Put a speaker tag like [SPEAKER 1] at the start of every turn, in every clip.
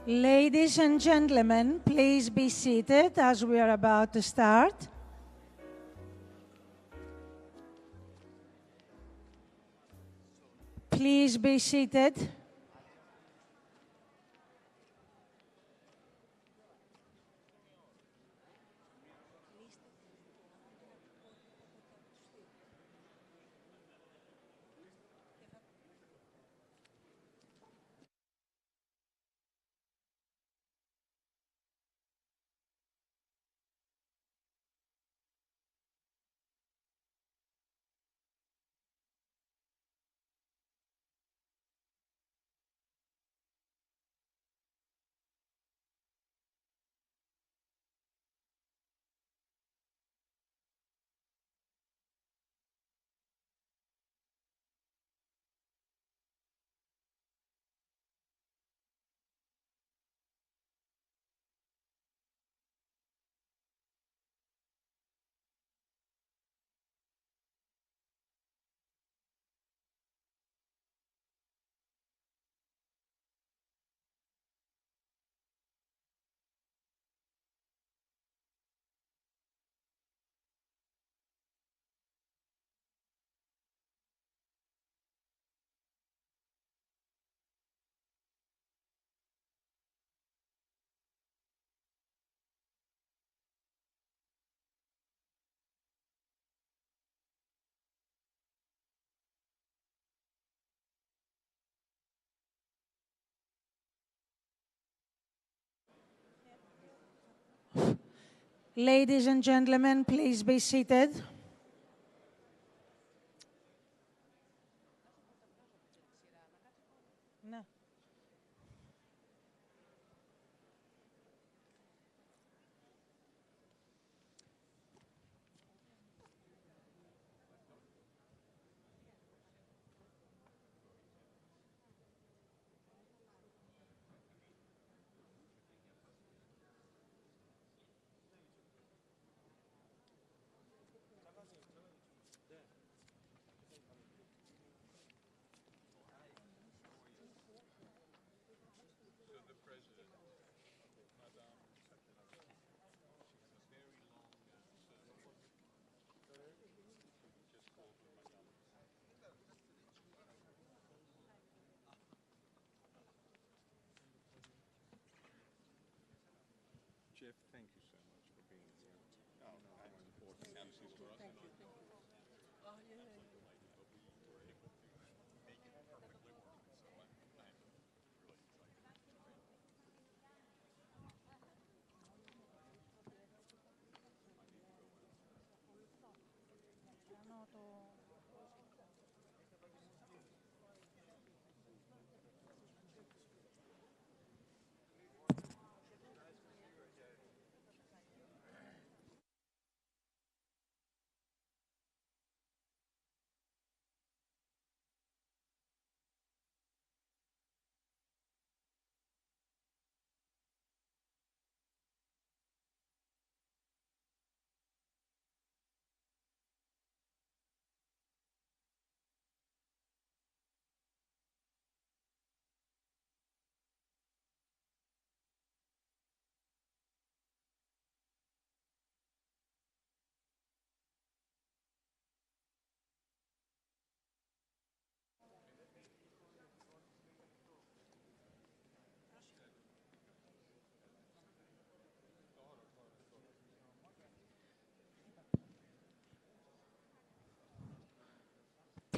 [SPEAKER 1] Ladies and gentlemen, please be seated as we are about to start. Please be seated. Ladies and gentlemen, please be seated. No.
[SPEAKER 2] Jeff, thank you so much for being here. Oh, no, how important this is for us.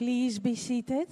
[SPEAKER 1] Please be seated.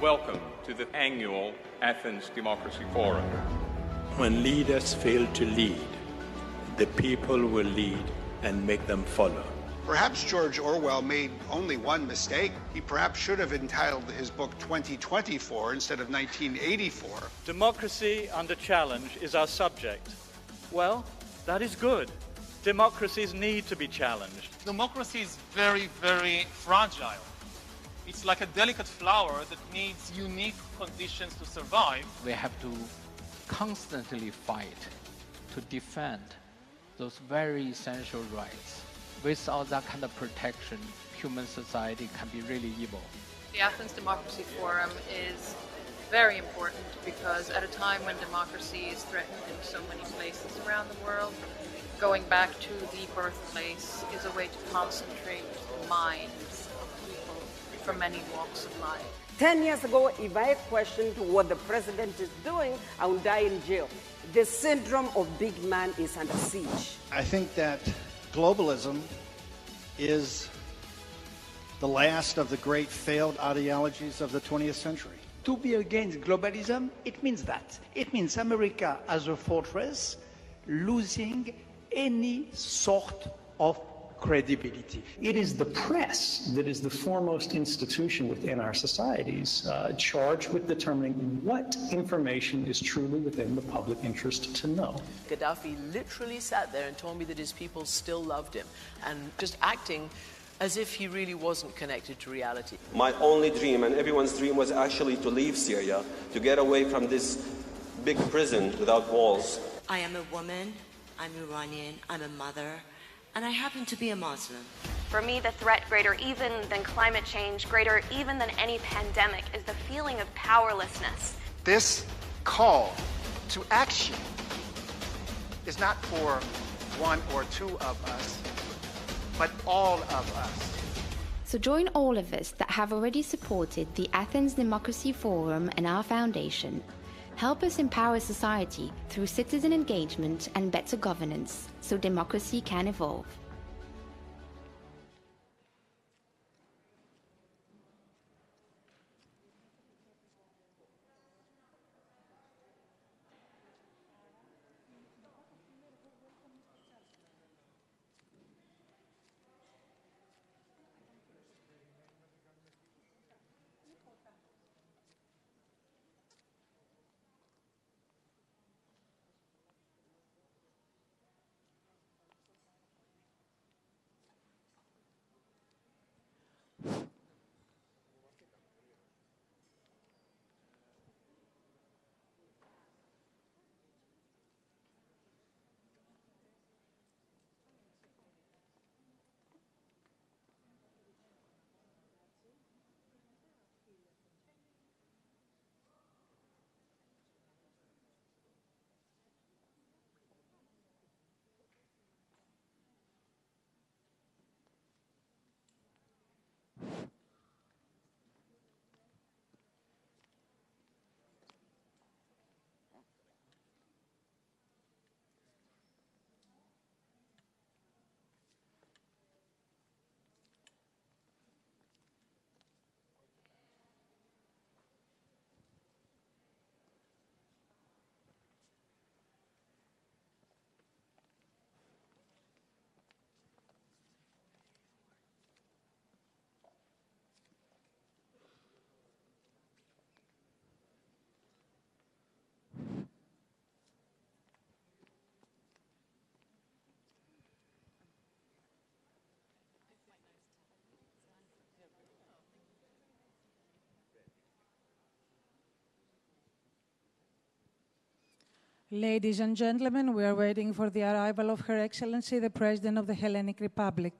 [SPEAKER 2] Welcome to the annual Athens Democracy Forum.
[SPEAKER 3] When leaders fail to lead, the people will lead and make them follow.
[SPEAKER 4] Perhaps George Orwell made only one mistake. He perhaps should have entitled his book 2024 instead of 1984.
[SPEAKER 5] Democracy under challenge is our subject. Well, that is good. Democracies need to be challenged.
[SPEAKER 6] Democracy is very, very fragile. It's like a delicate flower that needs unique conditions to survive.
[SPEAKER 7] We have to constantly fight to defend those very essential rights. Without that kind of protection, human society can be really evil.
[SPEAKER 8] The Athens Democracy Forum is very important because at a time when democracy is threatened in so many places around the world, going back to the birthplace is a way to concentrate the minds of people from many walks of life.
[SPEAKER 9] 10 years ago, if I questioned what the president is doing, I would die in jail. The syndrome of big man is under siege.
[SPEAKER 10] I think that globalism is the last of the great failed ideologies of the 20th century.
[SPEAKER 11] To be against globalism, it means that. It means America as a fortress losing any sort of credibility.
[SPEAKER 12] It is the press that is the foremost institution within our societies, charged with determining what information is truly within the public interest to know.
[SPEAKER 13] Gaddafi literally sat there and told me that his people still loved him, and just acting as if he really wasn't connected to reality.
[SPEAKER 14] My only dream, and everyone's dream, was actually to leave Syria, to get away from this big prison without walls.
[SPEAKER 15] I am a woman, I'm Iranian, I'm a mother, and I happen to be a Muslim.
[SPEAKER 16] For me, the threat greater even than climate change, greater even than any pandemic, is the feeling of powerlessness.
[SPEAKER 4] This call to action is not for one or two of us, but all of us.
[SPEAKER 17] So join all of us that have already supported the Athens Democracy Forum and our foundation. Help us empower society through citizen engagement and better governance so democracy can evolve.
[SPEAKER 1] Ladies and gentlemen, we are waiting for the arrival of Her Excellency, the President of the Hellenic Republic.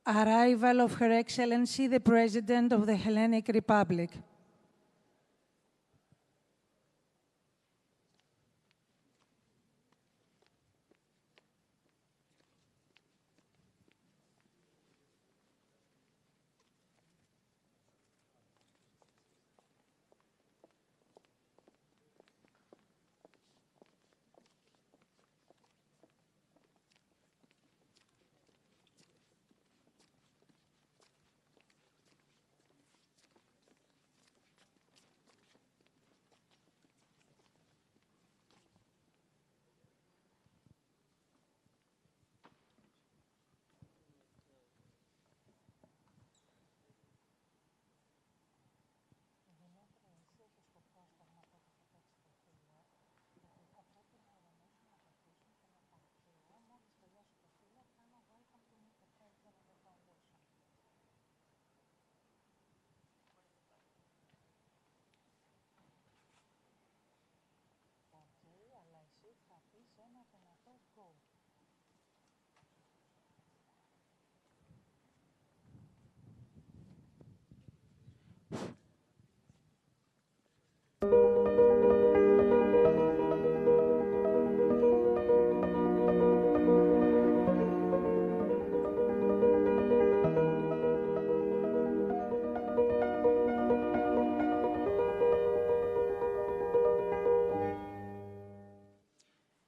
[SPEAKER 1] Arrival of Her Excellency, the President of the Hellenic Republic.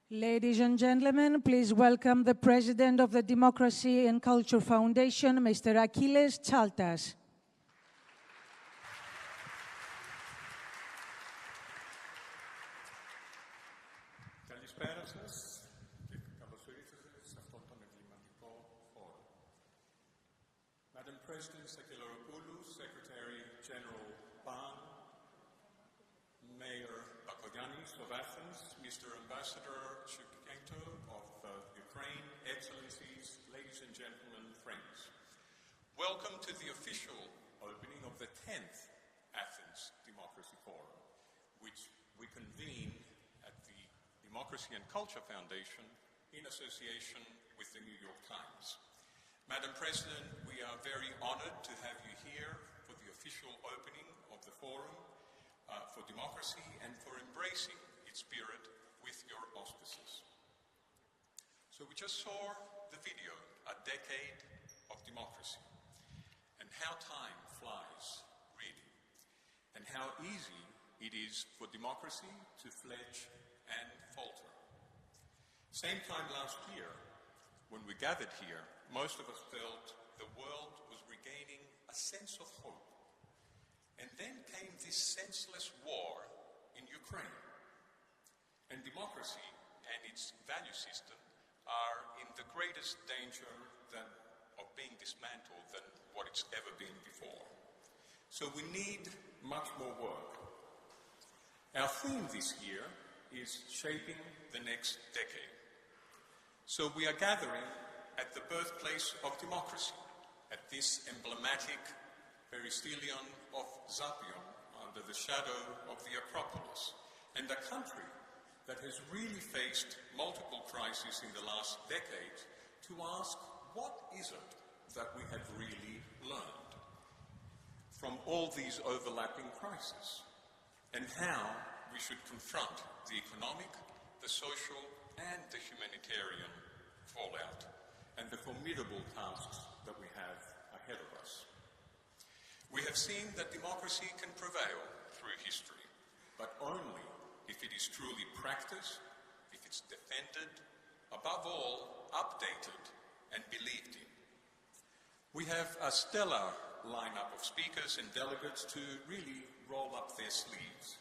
[SPEAKER 1] Ladies and gentlemen, please welcome the President of the Democracy and Culture Foundation, Mr. Achilles Chaltas.
[SPEAKER 3] Καλησπέρα σας και καλώς ήρθατε σε αυτόν τον εμβληματικό φόρο. Madam President Sakelaropoulou, Secretary General Ban, Mayor Bakoyannis of Athens, Mr. Ambassador Shevchenko of Ukraine, Excellencies, ladies and gentlemen, friends. Welcome to the official opening of the 10th Athens Democracy Forum, which we convene at the Democracy and Culture Foundation in association with the New York Times. Madam President, we are very honored to have you here for the official opening of the Forum for Democracy and for embracing its spirit with your auspices. So we just saw the video, A Decade of Democracy, and how time flies, really, and how easy it is for democracy to fledge and falter. Same time last year, when we gathered here, most of us felt the world was regaining a sense of hope. And then came this senseless war in Ukraine. And democracy and its value system are in the greatest danger of being dismantled than what it's ever been before. So we need much more work. Our theme this year is shaping the next decade. So we are gathering at the birthplace of democracy, at this emblematic peristelion of Zapion, under the shadow of the Acropolis, and a country that has really faced multiple crises in the last decade, to ask, what is it that we have really learned from all these overlapping crises, and how we should confront the economic, the social, and the humanitarian fallout, and the formidable tasks that we have ahead of us. We have seen that democracy can prevail through history, but only if it is truly practiced It's defended, above all, updated and believed in. We have a stellar lineup of speakers and delegates to really roll up their sleeves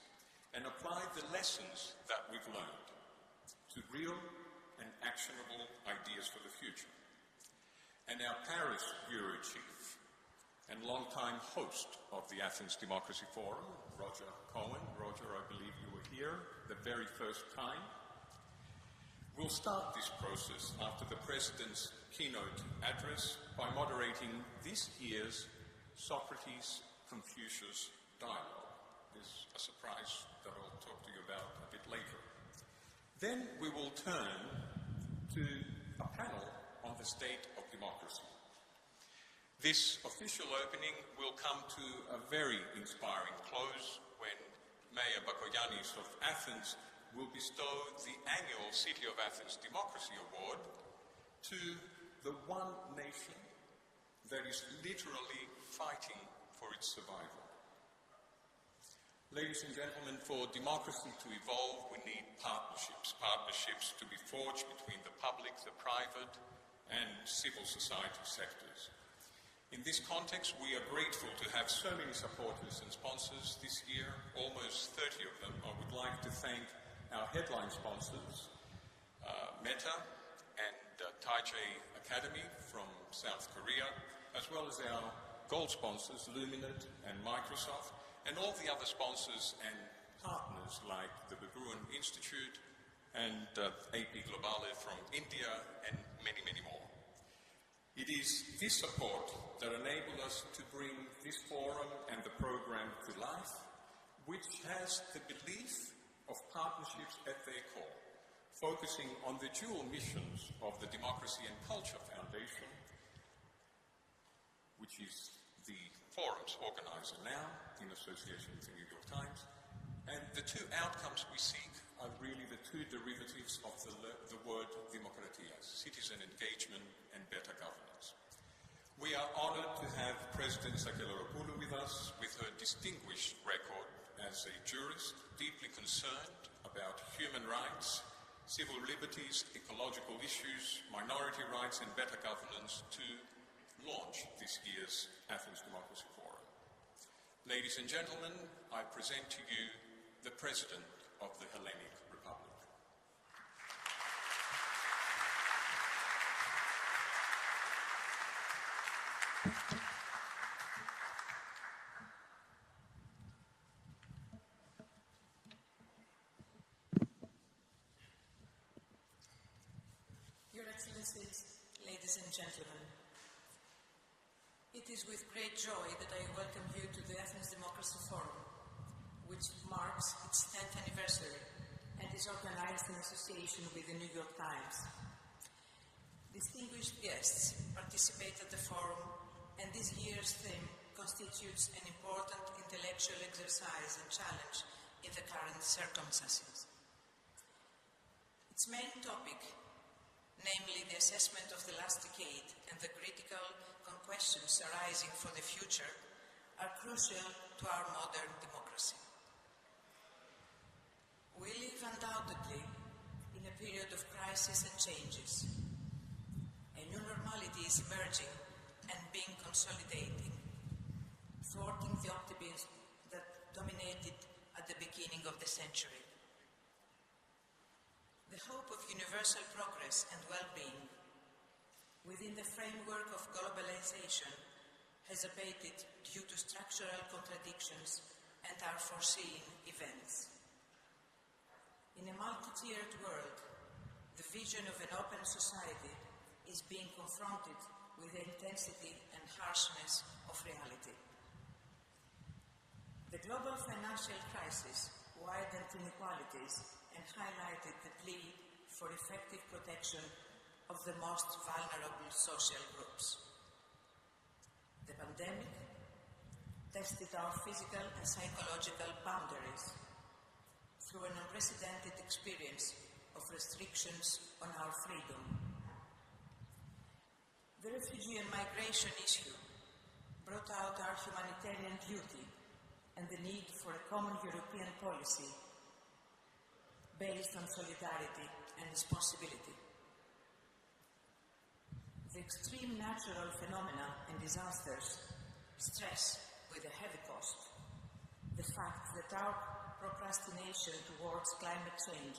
[SPEAKER 3] and apply the lessons that we've learned to real and actionable ideas for the future. And our Paris Bureau Chief and longtime host of the Athens Democracy Forum, Roger Cohen. Roger, I believe you were here the very first time. We'll start this process after the President's keynote address by moderating this year's Socrates-Confucius dialogue. There's a surprise that I'll talk to you about a bit later. Then we will turn to a panel on the state of democracy. This official opening will come to a very inspiring close when Mayor Bakoyannis of Athens will bestow the annual City of Athens Democracy Award to the one nation that is literally fighting for its survival. Ladies and gentlemen, for democracy to evolve, we need partnerships to be forged between the public, the private, and civil society sectors. In this context, we are grateful to have so many supporters and sponsors this year, almost 30 of them. I would like to thank our headline sponsors, Meta and Taipei Academy from South Korea, as well as our gold sponsors, Luminate and Microsoft, and all the other sponsors and partners like the Berggruen Institute and AP Globale from India and many, many more. It is this support that enables us to bring this forum and the program to life, which has the belief of partnerships at their core, focusing on the dual missions of the Democracy and Culture Foundation, which is the forum's organizer now in association with the New York Times, and the two outcomes we seek are really the two derivatives of the word demokratia, citizen engagement and better governance. We are honored to have President Sakelloropoulou with us, with her distinguished record as a jurist, deeply concerned about human rights, civil liberties, ecological issues, minority rights and better governance to launch this year's Athens Democracy Forum. Ladies and gentlemen, I present to you the President of the Hellenic Republic.
[SPEAKER 18] Your Excellencies, ladies and gentlemen, it is with great joy that I welcome you to the Athens Democracy Forum, which marks its 10th anniversary and is organized in association with the New York Times. Distinguished guests participate at the forum, and this year's theme constitutes an important intellectual exercise and challenge in the current circumstances. Its main topic, namely the assessment of the last decade and the critical questions arising for the future, are crucial to our modern democracy. We live undoubtedly in a period of crisis and changes. A new normality is emerging and being consolidating, thwarting the optimism that dominated at the beginning of the century. The hope of universal progress and well-being within the framework of globalization has abated due to structural contradictions and unforeseen events. In a multi-tiered world, the vision of an open society is being confronted with the intensity and harshness of reality. The global financial crisis widened inequalities and highlighted the plea for effective protection of the most vulnerable social groups. The pandemic tested our physical and psychological boundaries through an unprecedented experience of restrictions on our freedom. The refugee and migration issue brought out our humanitarian duty and the need for a common European policy. based on solidarity and responsibility. The extreme natural phenomena and disasters, stress with a heavy cost, the fact that our procrastination towards climate change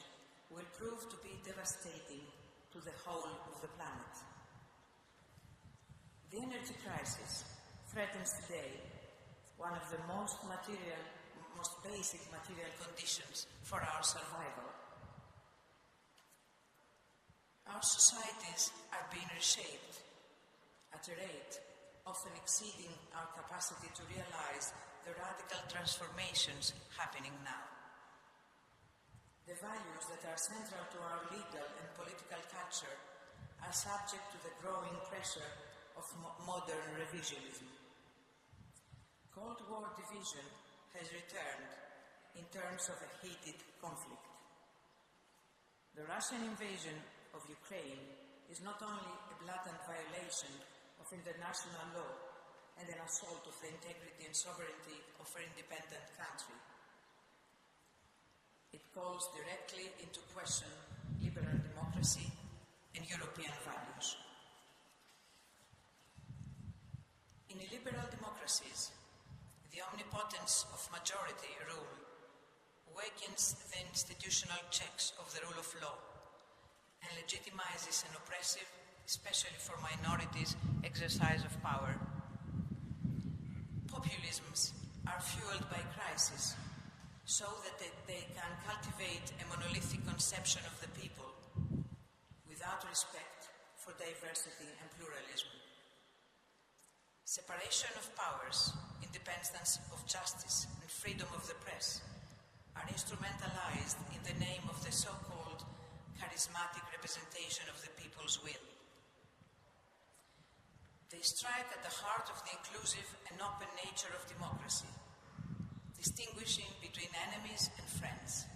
[SPEAKER 18] will prove to be devastating to the whole of the planet. The energy crisis threatens today one of the most basic material conditions for our survival. Our societies are being reshaped at a rate often exceeding our capacity to realize the radical transformations happening now. The values that are central to our legal and political culture are subject to the growing pressure of modern revisionism. Cold War division has returned in terms of a heated conflict. The Russian invasion of Ukraine is not only a blatant violation of international law and an assault of the integrity and sovereignty of an independent country. It calls directly into question liberal democracy and European values. In liberal democracies, the omnipotence of majority rule weakens the institutional checks of the rule of law and legitimizes an oppressive, especially for minorities, exercise of power. Populisms are fueled by crisis so that they can cultivate a monolithic conception of the people without respect for diversity and pluralism. Separation of powers, independence of justice, and freedom of the press are instrumentalized in the name of the so-called charismatic representation of the people's will. They strike at the heart of the inclusive and open nature of democracy, distinguishing between enemies and friends.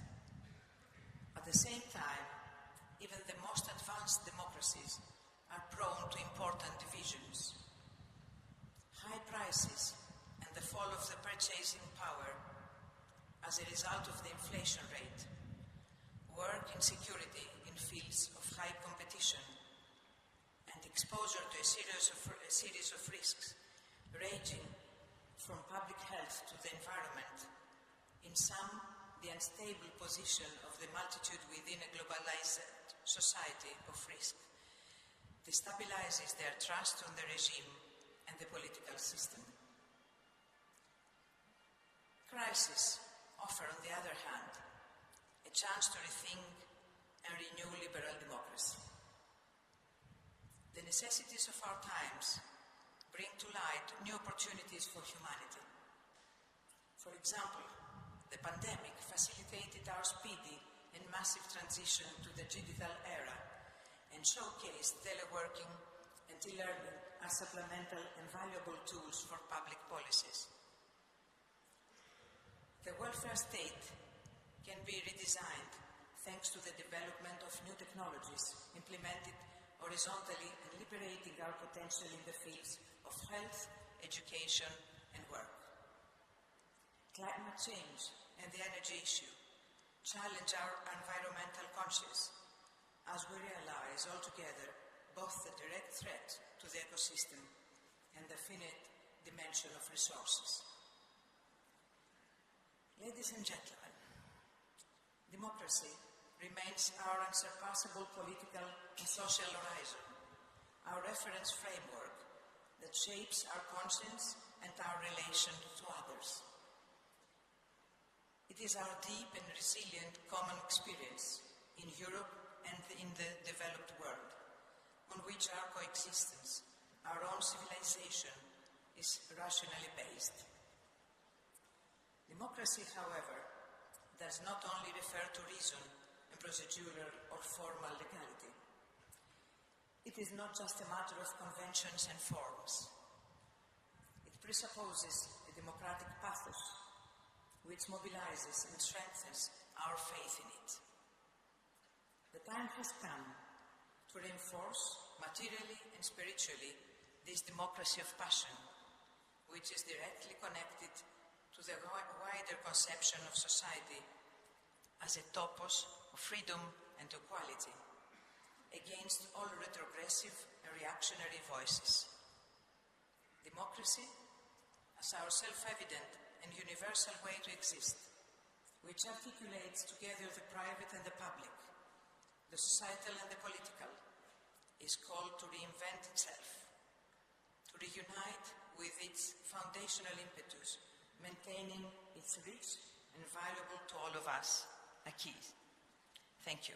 [SPEAKER 18] At the same time, even the most advanced democracies are prone to important divisions. High prices and the fall of the purchasing power as a result of the inflation rate, work insecurity in fields of high competition, and exposure to a series of risks ranging from public health to the environment. In some, the unstable position of the multitude within a globalized society of risk destabilizes their trust on the regime and the political system. Crises offer, on the other hand, a chance to rethink and renew liberal democracy. The necessities of our times bring to light new opportunities for humanity. For example, the pandemic facilitated our speedy and massive transition to the digital era and showcased teleworking and e-learning as supplemental and valuable tools for public policies. The welfare state can be redesigned thanks to the development of new technologies implemented horizontally and liberating our potential in the fields of health, education, and work. Climate change and the energy issue challenge our environmental conscience as we realize altogether both the direct threat to the ecosystem and the finite dimension of resources. Ladies and gentlemen, democracy remains our unsurpassable political and social horizon, our reference framework that shapes our conscience and our relation to others. It is our deep and resilient common experience in Europe and in the developed world, on which our coexistence, our own civilization, is rationally based. Democracy, however, does not only refer to reason and procedural or formal legality. It is not just a matter of conventions and forms. It presupposes a democratic pathos which mobilizes and strengthens our faith in it. The time has come to reinforce materially and spiritually this democracy of passion, which is directly connected to the wider conception of society as a topos of freedom and equality, against all retrogressive and reactionary voices. Democracy as our self-evident and universal way to exist, which articulates together the private and the public, the societal and the political, is called to reinvent itself, to reunite with its foundational impetus, maintaining its rich and valuable to all of us acquis. Thank you.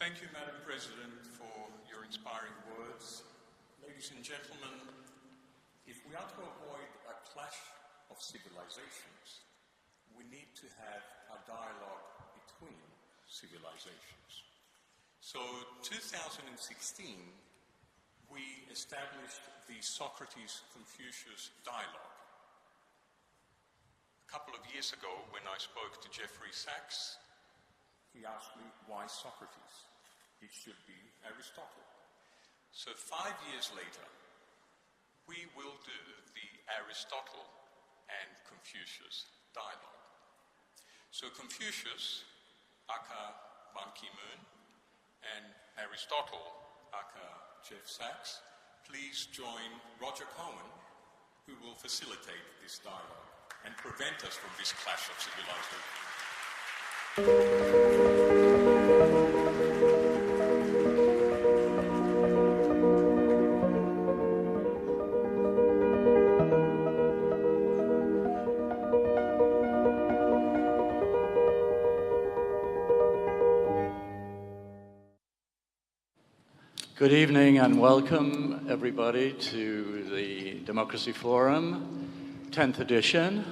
[SPEAKER 3] Thank you, Madam President, for your inspiring words. Ladies and gentlemen, if we are to avoid a clash of civilizations, we need to have a dialogue between civilizations. So, 2016, we established the Socrates-Confucius dialogue. A couple of years ago, when I spoke to Jeffrey Sachs, he asked me, why Socrates? It should be Aristotle. So 5 years later, we will do the Aristotle and Confucius dialogue. So Confucius, aka Ban Ki-moon, and Aristotle, aka Jeff Sachs, please join Roger Cohen, who will facilitate this dialogue and prevent us from this clash of civilizations.
[SPEAKER 7] Good evening and welcome everybody to the Democracy Forum, 10th edition.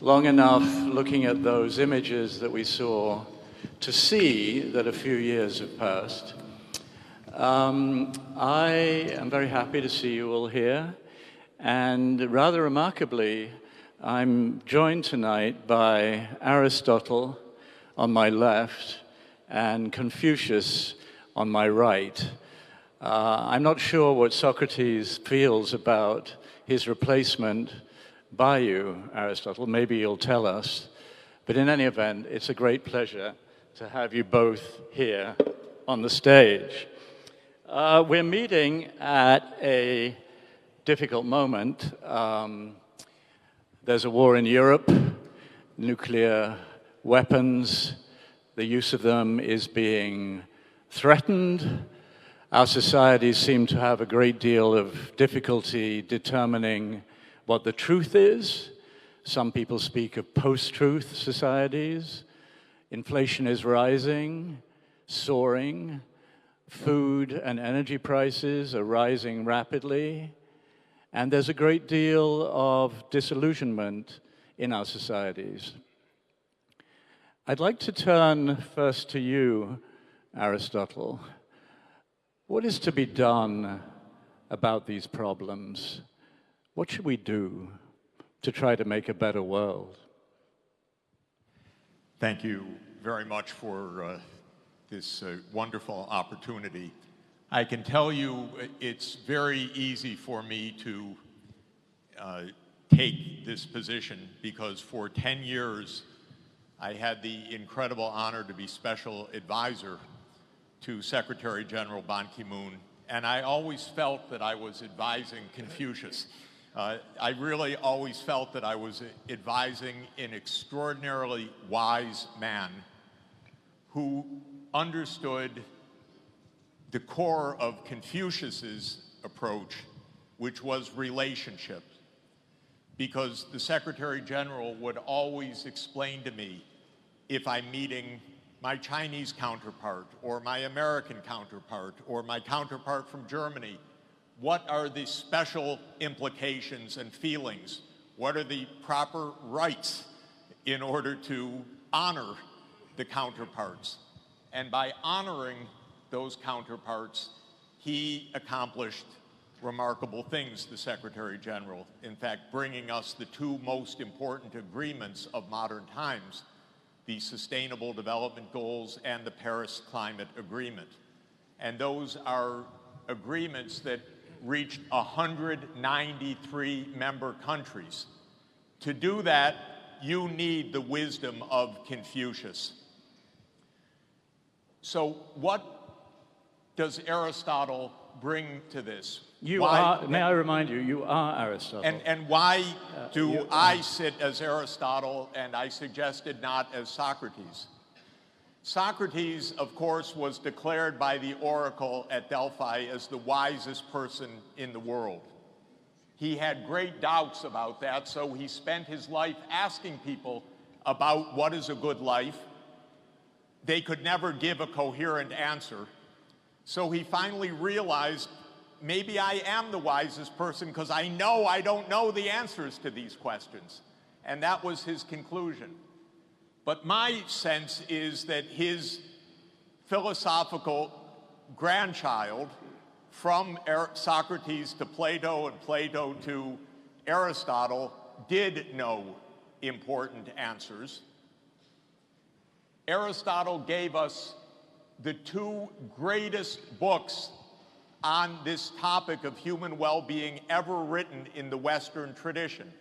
[SPEAKER 7] Long enough looking at those images that we saw to see that a few years have passed. I am very happy to see you all here, and rather remarkably, I'm joined tonight by Aristotle on my left and Confucius on my right. I'm not sure what Socrates feels about his replacement by you, Aristotle. Maybe you'll tell us. But in any event, it's a great pleasure to have you both here on the stage. We're meeting at a difficult moment. There's a war in Europe, nuclear weapons, the use of them is being threatened. Our societies seem to have a great deal of difficulty determining what the truth is. Some people speak of post-truth societies. Inflation is rising, soaring. Food and energy prices are rising rapidly. And there's a great deal of disillusionment in our societies. I'd like to turn first to you, Aristotle. What is to be done about these problems? What should we do to try to make a better world?
[SPEAKER 19] Thank you very much for this wonderful opportunity. I can tell you it's very easy for me to take this position because for 10 years I had the incredible honor to be special advisor to Secretary General Ban Ki-moon, and I always felt that I was advising Confucius. I really always felt that I was advising an extraordinarily wise man who understood the core of Confucius's approach, which was relationships. Because the Secretary General would always explain to me, if I'm meeting my Chinese counterpart, or my American counterpart, or my counterpart from Germany, what are the special implications and feelings? What are the proper rights in order to honor the counterparts? And by honoring those counterparts, he accomplished remarkable things, the Secretary General. In fact, bringing us the two most important agreements of modern times, the Sustainable Development Goals and the Paris Climate Agreement. And those are agreements that reached 193 member countries. To do that, you need the wisdom of Confucius. So what does Aristotle bring to this?
[SPEAKER 20] May I remind you, you are Aristotle.
[SPEAKER 19] And why do I sit as Aristotle and I suggested not as Socrates? Socrates, of course, was declared by the oracle at Delphi as the wisest person in the world. He had great doubts about that, so he spent his life asking people about what is a good life. They could never give a coherent answer. So he finally realized, maybe I am the wisest person because I know I don't know the answers to these questions. And that was his conclusion. But my sense is that his philosophical grandchild, from Socrates to Plato and Plato to Aristotle, did know important answers. Aristotle gave us the two greatest books on this topic of human well-being ever written in the Western tradition.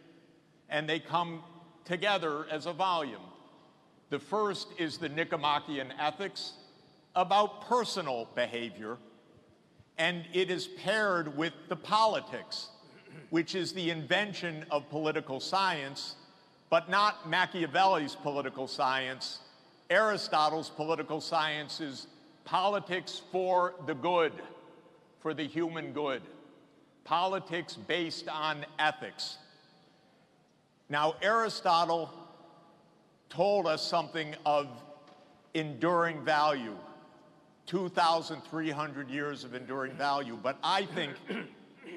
[SPEAKER 19] And they come together as a volume. The first is the Nicomachean Ethics, about personal behavior, and it is paired with the Politics, which is the invention of political science, but not Machiavelli's political science. Aristotle's political science is politics for the good, for the human good. Politics based on ethics. Now, Aristotle told us something of enduring value, 2,300 years of enduring value. But I think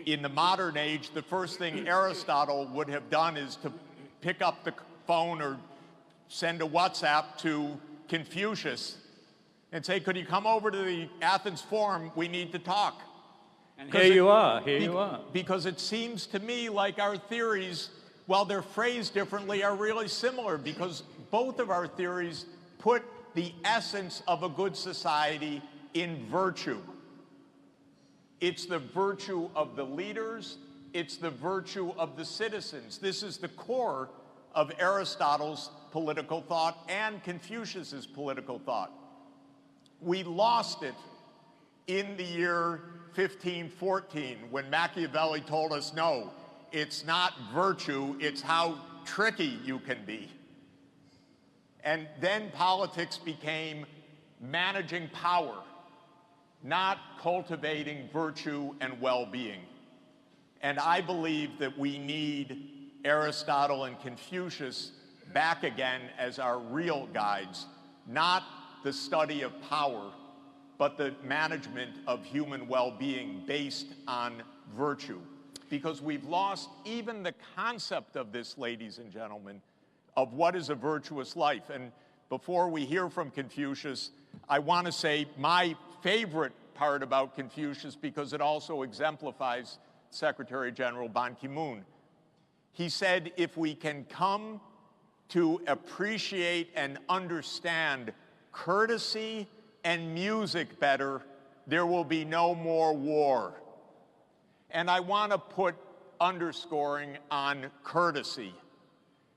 [SPEAKER 19] in the modern age, the first thing Aristotle would have done is to pick up the phone or send a WhatsApp to Confucius and say, could you come over to the Athens Forum? We need to talk.
[SPEAKER 20] And here you are.
[SPEAKER 19] Because it seems to me like our theories, while they're phrased differently, are really similar, because both of our theories put the essence of a good society in virtue. It's the virtue of the leaders. It's the virtue of the citizens. This is the core of Aristotle's political thought and Confucius's political thought. We lost it in the year 1514 when Machiavelli told us, no, it's not virtue, it's how tricky you can be. And then politics became managing power, not cultivating virtue and well-being. And I believe that we need Aristotle and Confucius back again as our real guides, not the study of power, but the management of human well-being based on virtue. Because we've lost even the concept of this, ladies and gentlemen, of what is a virtuous life. And before we hear from Confucius, I want to say my favorite part about Confucius, because it also exemplifies Secretary General Ban Ki-moon. He said, if we can come to appreciate and understand courtesy and music better, there will be no more war. And I want to put underscoring on courtesy,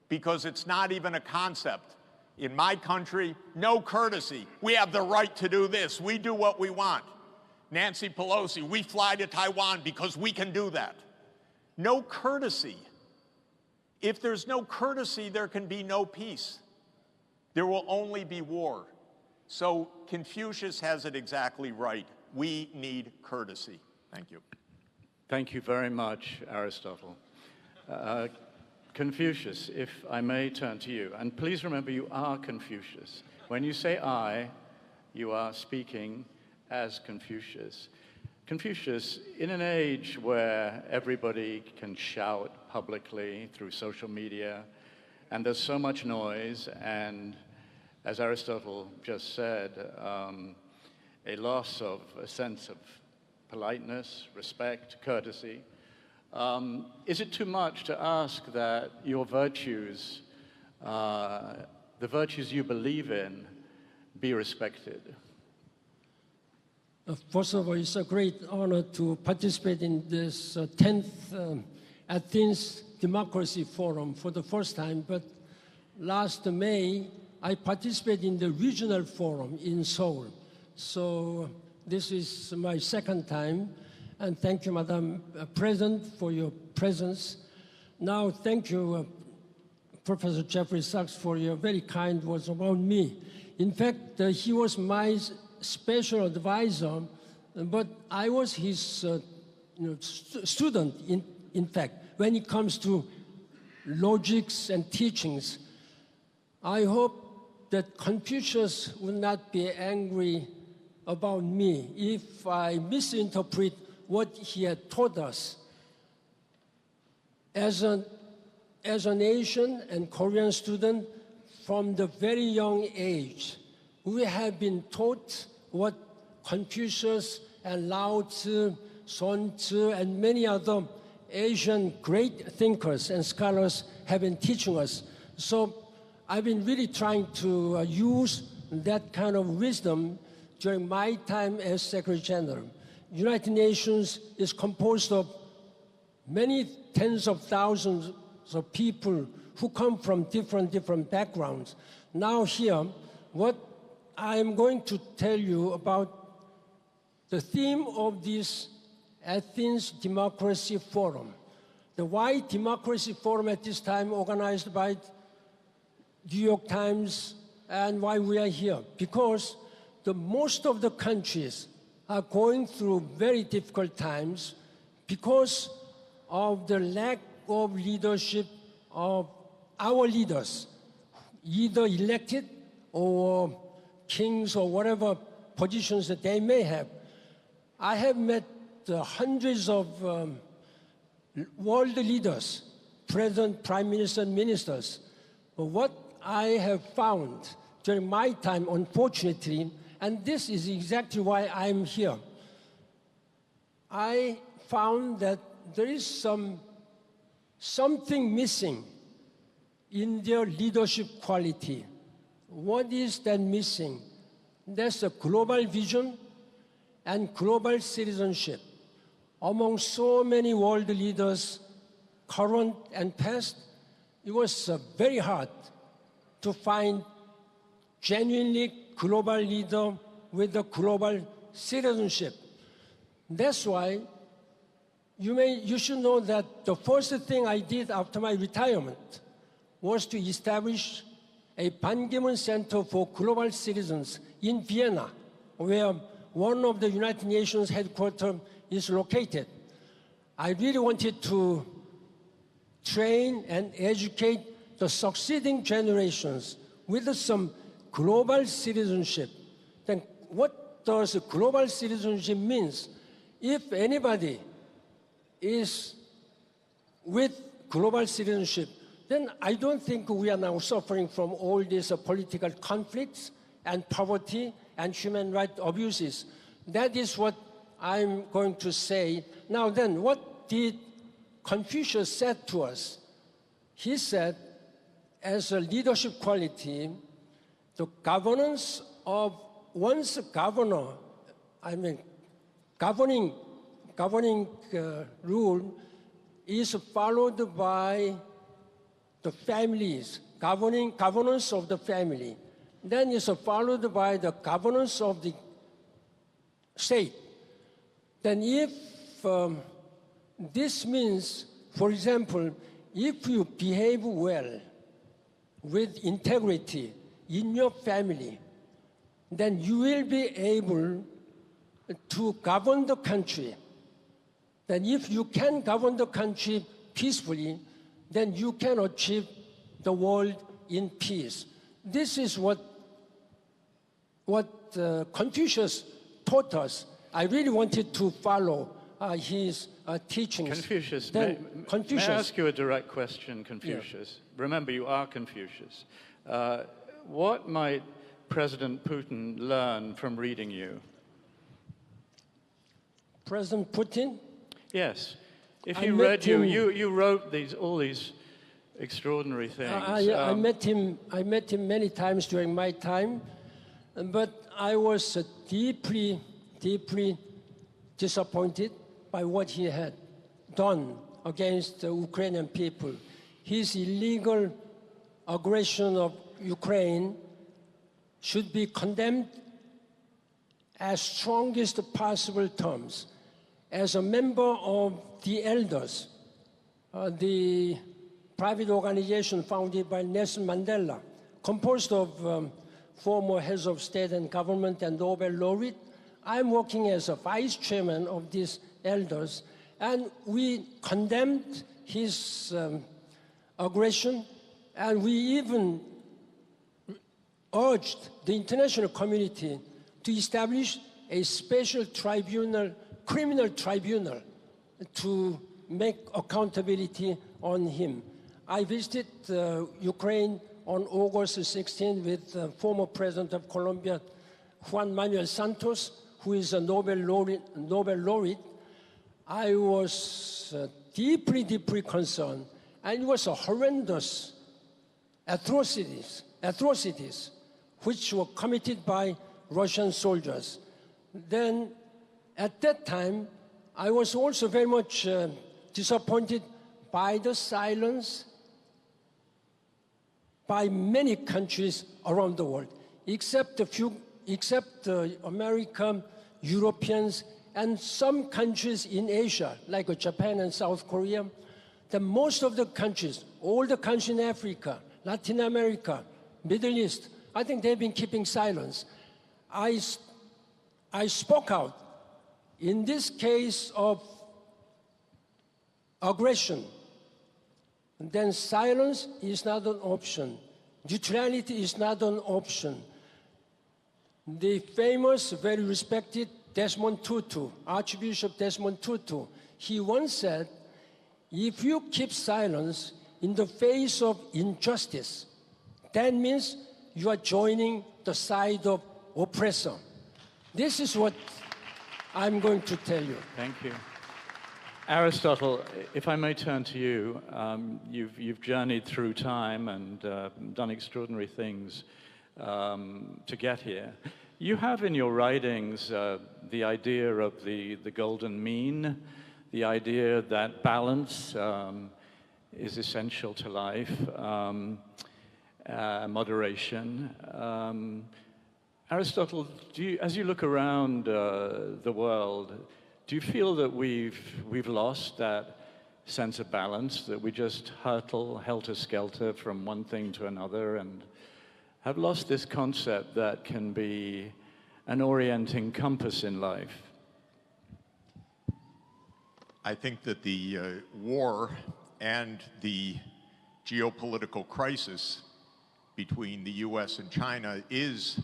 [SPEAKER 19] because it's not even a concept. In my country, no courtesy. We have the right to do this. We do what we want. Nancy Pelosi, we fly to Taiwan because we can do that. No courtesy. If there's no courtesy, there can be no peace. There will only be war. So Confucius has it exactly right. We need courtesy. Thank you.
[SPEAKER 20] Thank you very much, Aristotle. Confucius, if I may turn to you, and please remember you are Confucius. When you say I, you are speaking as Confucius. Confucius, in an age where everybody can shout publicly through social media, and there's so much noise, and as Aristotle just said, a loss of a sense of politeness, respect, courtesy, is it too much to ask that your virtues the virtues you believe in be respected?
[SPEAKER 21] First of all, it's a great honor to participate in this 10th Athens Democracy Forum for the first time. But last May, I participated in the regional forum in Seoul. So this is my second time. And thank you, Madam President, for your presence. Now, thank you, Professor Jeffrey Sachs, for your very kind words about me. In fact, he was my special advisor, but I was his student, in fact, when it comes to logics and teachings. I hope that Confucius will not be angry about me if I misinterpret what he had taught us. As an Asian and Korean student, from the very young age, we have been taught what Confucius and Lao Tzu, Sun Tzu, and many other Asian great thinkers and scholars have been teaching us. So I've been really trying to use that kind of wisdom during my time as Secretary General. United Nations is composed of many tens of thousands of people who come from different backgrounds. Now here, what I'm going to tell you about the theme of this Athens Democracy Forum. The Why Democracy Forum at this time, organized by New York Times, and why we are here. Because most of the countries are going through very difficult times because of the lack of leadership of our leaders, either elected or kings or whatever positions that they may have. I have met hundreds of world leaders, president, prime minister, ministers. But what I have found during my time, unfortunately, and this is exactly why I'm here, I found that there is something missing in their leadership quality. What is that missing? There's a global vision and global citizenship. Among so many world leaders, current and past, it was very hard to find genuinely global leader with a global citizenship. That's why you should know that the first thing I did after my retirement was to establish a Ban Ki-moon Center for Global Citizens in Vienna, where one of the United Nations headquarters is located. I really wanted to train and educate the succeeding generations with some global citizenship. Then what does global citizenship mean? If anybody is with global citizenship, then I don't think we are now suffering from all these political conflicts and poverty and human rights abuses. That is what I'm going to say. Now then, what did Confucius said to us? He said, as a leadership quality, the governance of one's governor, governing rule is followed by the families, governance of the family. Then is followed by the governance of the state. Then if this means, for example, if you behave well with integrity in your family, then you will be able to govern the country. Then if you can govern the country peacefully, then you can achieve the world in peace. This is what Confucius taught us. I really wanted to follow his teachings.
[SPEAKER 20] Confucius, may I ask you a direct question, Confucius? Yeah. Remember, you are Confucius. What might President Putin learn from reading you?
[SPEAKER 21] President Putin?
[SPEAKER 20] Yes. If he read you, you wrote all these extraordinary things.
[SPEAKER 21] I met him many times during my time, but I was deeply, deeply disappointed by what he had done against the Ukrainian people. His illegal aggression of Ukraine should be condemned as strongest possible terms. As a member of the Elders, the private organization founded by Nelson Mandela, composed of former heads of state and government and Nobel laureate, I'm working as a vice chairman of these Elders, and we condemned his aggression, and we even urged the international community to establish a special tribunal, criminal tribunal, to make accountability on him. I visited Ukraine on August 16 with former President of Colombia, Juan Manuel Santos, who is a Nobel laureate. I was deeply, deeply concerned, and it was a horrendous atrocities which were committed by Russian soldiers. Then, at that time, I was also very much disappointed by the silence by many countries around the world, except America, Europeans, and some countries in Asia, like Japan and South Korea. The most of the countries, all the countries in Africa, Latin America, Middle East, I think they've been keeping silence. I spoke out. In this case of aggression, then silence is not an option. Neutrality is not an option. The famous, very respected Desmond Tutu, Archbishop Desmond Tutu, he once said, if you keep silence in the face of injustice, that means you are joining the side of oppressor. This is what I'm going to tell you.
[SPEAKER 20] Thank you. Aristotle, if I may turn to you, you've journeyed through time and done extraordinary things to get here. You have in your writings the idea of the golden mean, the idea that balance is essential to life, moderation. Aristotle, as you look around the world, do you feel that we've lost that sense of balance, that we just hurtle helter-skelter from one thing to another and have lost this concept that can be an orienting compass in life?
[SPEAKER 19] I think that the war and the geopolitical crisis between the U.S. and China is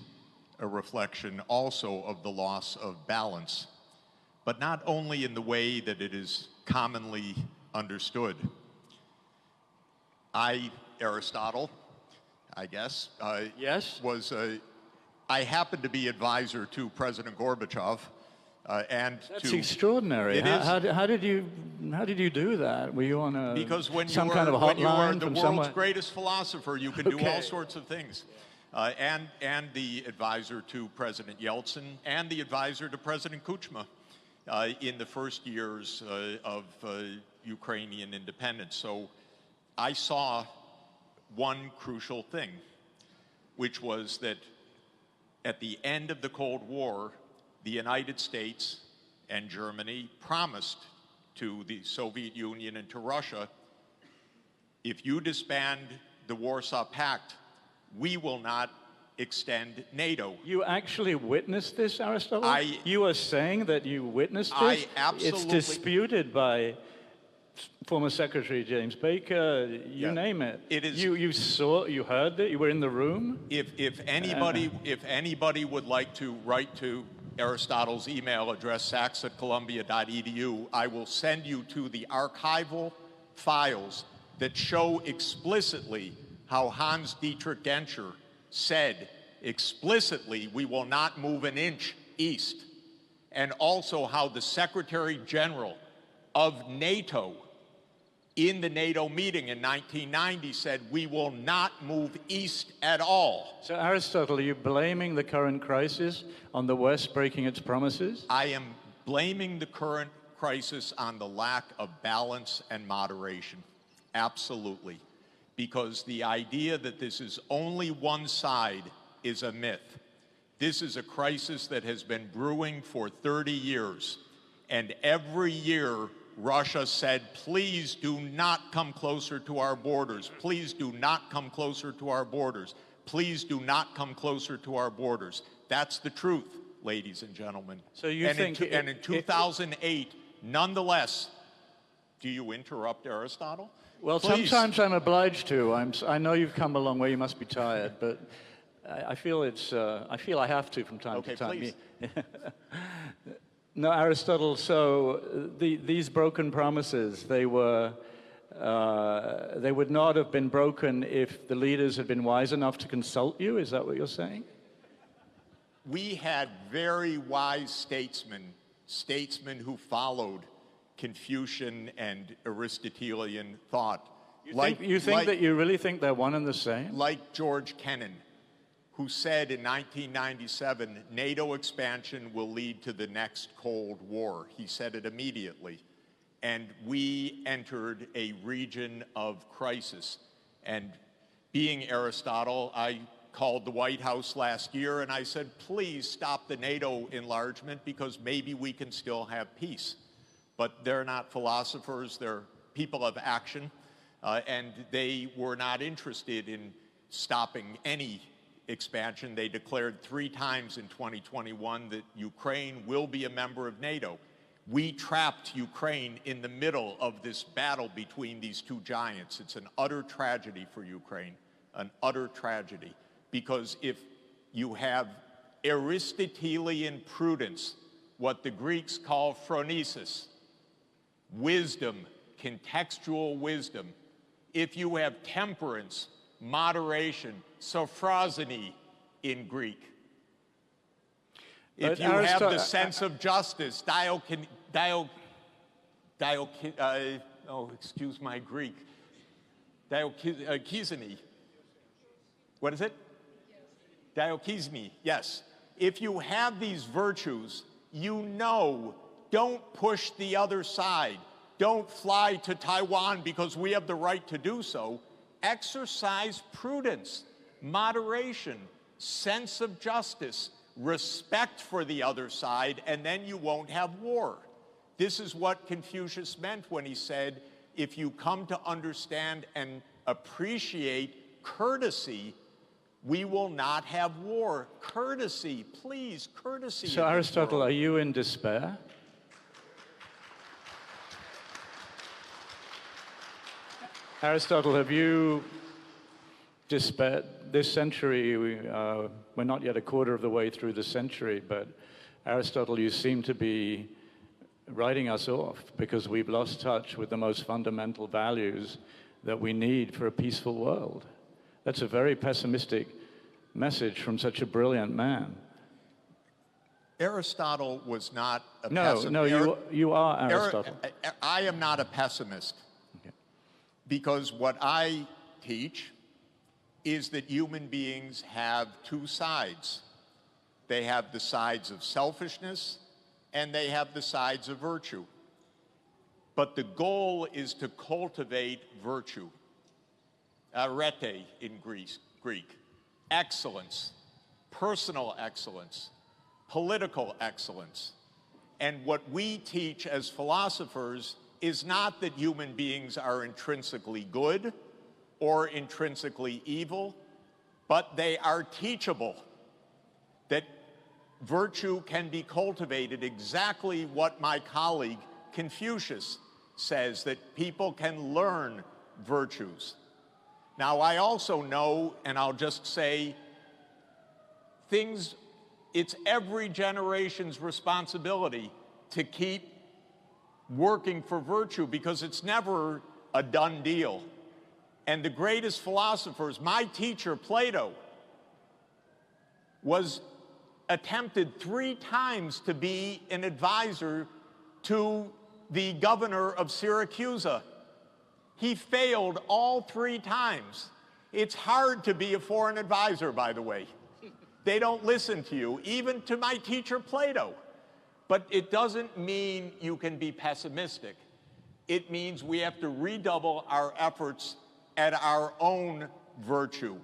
[SPEAKER 19] a reflection also of the loss of balance, but not only in the way that it is commonly understood. Aristotle, I guess,
[SPEAKER 20] yes,
[SPEAKER 19] I happened to be advisor to President Gorbachev, and
[SPEAKER 20] that's extraordinary. How did you do that? Were you on
[SPEAKER 19] because when
[SPEAKER 20] some
[SPEAKER 19] you are,
[SPEAKER 20] kind of
[SPEAKER 19] when you are
[SPEAKER 20] hotline
[SPEAKER 19] the
[SPEAKER 20] from
[SPEAKER 19] world's
[SPEAKER 20] somewhere?
[SPEAKER 19] greatest philosopher, you can do all sorts of things. And the advisor to President Yeltsin and the advisor to President Kuchma in the first years of Ukrainian independence. So I saw one crucial thing, which was that at the end of the Cold War, the United States and Germany promised to the Soviet Union and to Russia, if you disband the Warsaw Pact, we will not extend NATO.
[SPEAKER 20] You actually witnessed this, Aristotle? You are saying that you witnessed this?
[SPEAKER 19] I absolutely...
[SPEAKER 20] It's disputed by former Secretary James Baker, you name it.
[SPEAKER 19] It is.
[SPEAKER 20] You saw, you heard it, you were in the room?
[SPEAKER 19] If anybody would like to write to Aristotle's email address, sachs@columbia.edu, I will send you to the archival files that show explicitly how Hans Dietrich Genscher said explicitly, we will not move an inch east, and also how the Secretary General of NATO in the NATO meeting in 1990 said, we will not move east at all.
[SPEAKER 20] So Aristotle, are you blaming the current crisis on the West breaking its promises?
[SPEAKER 19] I am blaming the current crisis on the lack of balance and moderation. Absolutely. Because the idea that this is only one side is a myth. This is a crisis that has been brewing for 30 years. And every year, Russia said, please do not come closer to our borders. Please do not come closer to our borders. Please do not come closer to our borders. That's the truth, ladies and gentlemen.
[SPEAKER 20] So you think...
[SPEAKER 19] And in 2008, nonetheless, do you interrupt Aristotle?
[SPEAKER 20] Well,
[SPEAKER 19] Please.
[SPEAKER 20] sometimes I'm obliged to. I know you've come a long way. You must be tired, but I feel I have to from time to time.
[SPEAKER 19] Please.
[SPEAKER 20] No, Aristotle. So these broken promises, they would not have been broken if the leaders had been wise enough to consult you. Is that what you're saying?
[SPEAKER 19] We had very wise statesmen who followed Confucian and Aristotelian thought.
[SPEAKER 20] You think that you really think they're one and the same?
[SPEAKER 19] Like George Kennan, who said in 1997, NATO expansion will lead to the next Cold War. He said it immediately. And we entered a region of crisis. And being Aristotle, I called the White House last year and I said, please stop the NATO enlargement because maybe we can still have peace. But they're not philosophers, they're people of action, and they were not interested in stopping any expansion. They declared 3 times in 2021 that Ukraine will be a member of NATO. We trapped Ukraine in the middle of this battle between these two giants. It's an utter tragedy for Ukraine, an utter tragedy. Because if you have Aristotelian prudence, what the Greeks call phronesis, wisdom, contextual wisdom, if you have temperance, moderation, sophrosony in Greek, if you have the sense of justice, excuse my Greek, diokizny. What is it? Diokizny, yes. If you have these virtues, you know, don't push the other side. Don't fly to Taiwan because we have the right to do so. Exercise prudence, moderation, sense of justice, respect for the other side, and then you won't have war. This is what Confucius meant when he said, if you come to understand and appreciate courtesy, we will not have war. Courtesy, please, courtesy.
[SPEAKER 20] So Aristotle, are you in despair? Aristotle, have you despaired? This century, we're not yet a quarter of the way through the century, but Aristotle, you seem to be writing us off because we've lost touch with the most fundamental values that we need for a peaceful world. That's a very pessimistic message from such a brilliant man.
[SPEAKER 19] Aristotle was not a
[SPEAKER 20] pessimist. No, you are Aristotle.
[SPEAKER 19] I am not a pessimist. Okay. Because what I teach is that human beings have 2 sides. They have the sides of selfishness and they have the sides of virtue. But the goal is to cultivate virtue. Arete in Greek. Excellence, personal excellence, political excellence. And what we teach as philosophers is not that human beings are intrinsically good or intrinsically evil, but they are teachable, that virtue can be cultivated, exactly what my colleague Confucius says, that people can learn virtues. Now, I also know, and I'll just say, it's every generation's responsibility to keep working for virtue because it's never a done deal. And the greatest philosophers, my teacher, Plato, was attempted 3 times to be an advisor to the governor of Syracuse. He failed all 3 times. It's hard to be a foreign advisor, by the way. They don't listen to you, even to my teacher, Plato. But it doesn't mean you can be pessimistic. It means we have to redouble our efforts at our own virtue,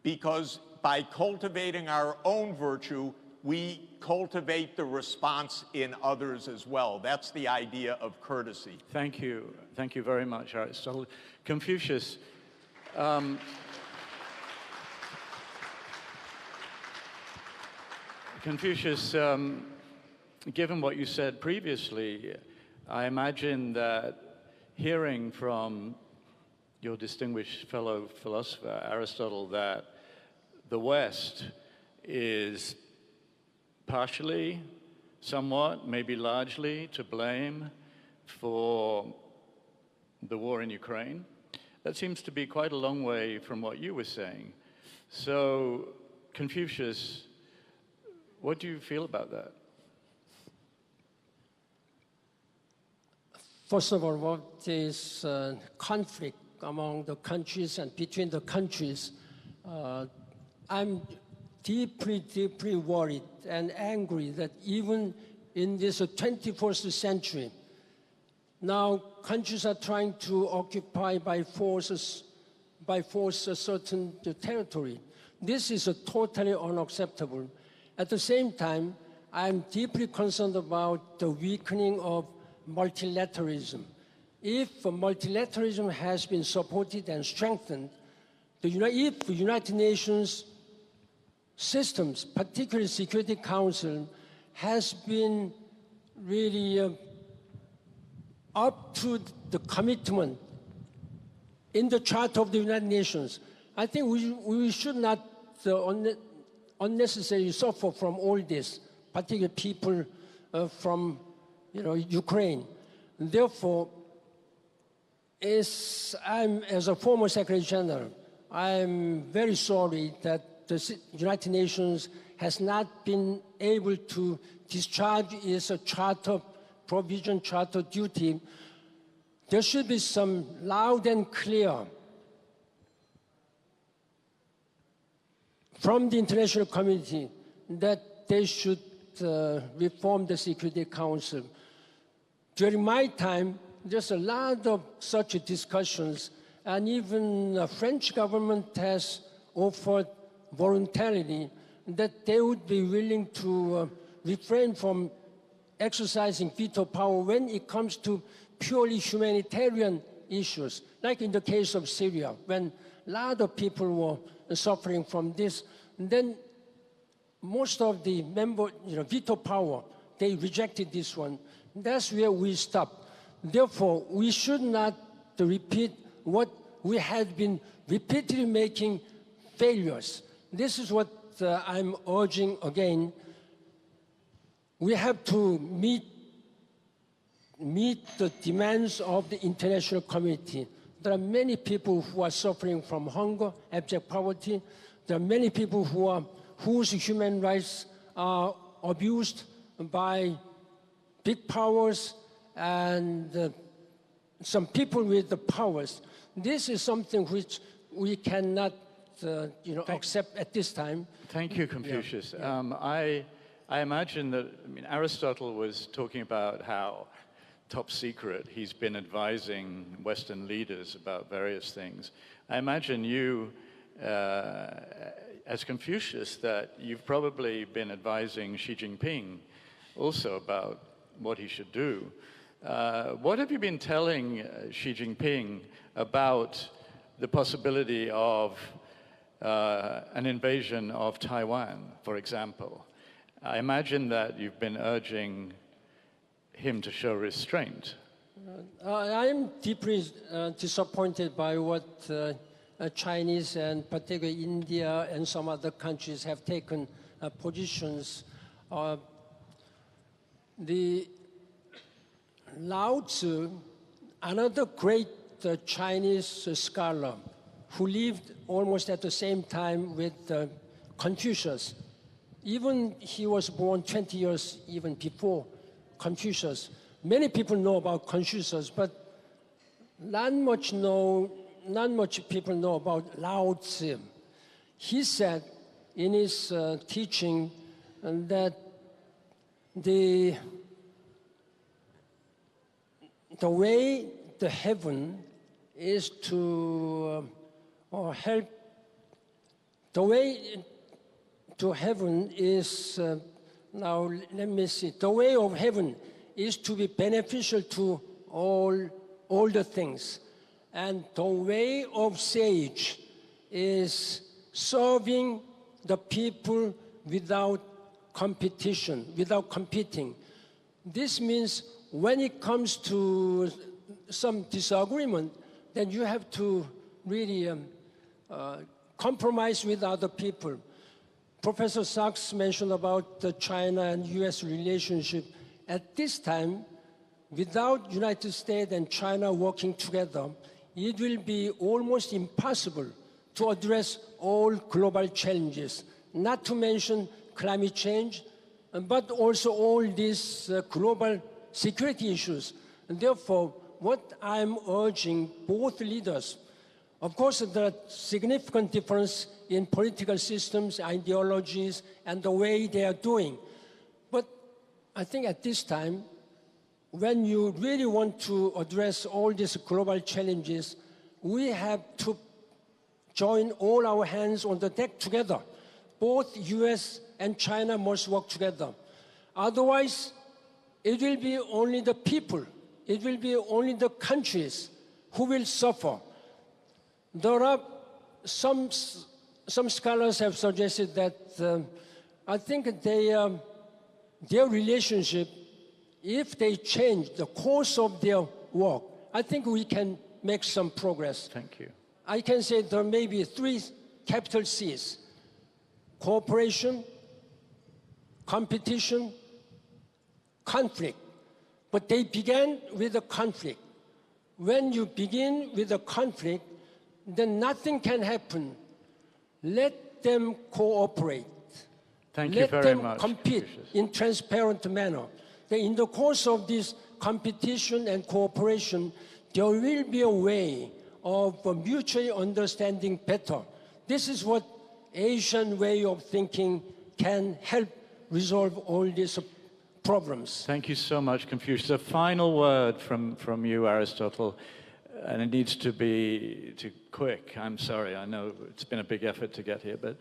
[SPEAKER 19] because by cultivating our own virtue, we cultivate the response in others as well. That's the idea of courtesy.
[SPEAKER 20] Thank you. Thank you very much, Aristotle. Confucius, given what you said previously, I imagine that hearing from your distinguished fellow philosopher, Aristotle, that the West is partially, somewhat, maybe largely to blame for the war in Ukraine. That seems to be quite a long way from what you were saying. So, Confucius, what do you feel about that?
[SPEAKER 21] First of all, what is conflict among the countries and between the countries, I'm deeply, deeply worried and angry that even in this 21st century, now countries are trying to occupy by force a certain territory. This is totally unacceptable. At the same time, I'm deeply concerned about the weakening of multilateralism. If multilateralism has been supported and strengthened, if the United Nations systems, particularly Security Council, has been really up to the commitment in the Charter of the United Nations, I think we should not unnecessarily suffer from all this, particularly people from Ukraine. Therefore, as a former Secretary General, I'm very sorry that the United Nations has not been able to discharge its charter provision, charter duty. There should be some loud and clear from the international community that they should reform the Security Council. During my time, there's a lot of such discussions, and even the French government has offered voluntarily that they would be willing to refrain from exercising veto power when it comes to purely humanitarian issues, like in the case of Syria, when a lot of people were suffering from this. And then most of the veto power, they rejected this one. That's where we stop. Therefore, we should not repeat what we had been repeatedly making failures. This is what I'm urging again. We have to meet the demands of the international community. There are many people who are suffering from hunger, abject poverty. There are many people whose human rights are abused by big powers and some people with the powers. This is something which we cannot accept at this time.
[SPEAKER 20] Thank you, Confucius. Yeah. I imagine that, Aristotle was talking about how top secret he's been advising Western leaders about various things. I imagine you, as Confucius, that you've probably been advising Xi Jinping also about what he should do. What have you been telling Xi Jinping about the possibility of an invasion of Taiwan, for example? I imagine that you've been urging him to show restraint.
[SPEAKER 21] I am deeply disappointed by what Chinese and particularly India and some other countries have taken positions. The Lao Tzu, another great Chinese scholar who lived almost at the same time with Confucius. Even he was born 20 years even before Confucius. Many people know about Confucius, but not much people know about Lao Tzu. He said in his teaching that the way to heaven is to help. The way to heaven is now. Let me see. The way of heaven is to be beneficial to all the things, and the way of sage is serving the people without competition, without competing. This means when it comes to some disagreement, then you have to really compromise with other people. Professor Sachs mentioned about the China and US relationship. At this time, without United States and China working together, it will be almost impossible to address all global challenges, not to mention climate change, but also all these global security issues. And therefore, what I'm urging both leaders, of course, there are significant difference in political systems, ideologies, and the way they are doing. But I think at this time, when you really want to address all these global challenges, we have to join all our hands on the deck together. Both US and China must work together. Otherwise, it will be only the people, it will be only the countries who will suffer. There are some scholars have suggested that I think their relationship, if they change the course of their work, I think we can make some progress.
[SPEAKER 20] Thank you.
[SPEAKER 21] I can say there may be 3 capital C's: cooperation, competition, conflict. But they began with a conflict. When you begin with a conflict, then nothing can happen. Let them cooperate.
[SPEAKER 20] Thank you very much.
[SPEAKER 21] Let them compete in transparent manner. Then in the course of this competition and cooperation, there will be a way of mutually understanding better. This is what Asian way of thinking can help resolve all these problems.
[SPEAKER 20] Thank you so much, Confucius. A final word from you, Aristotle, and it needs to be quick. I'm sorry, I know it's been a big effort to get here, but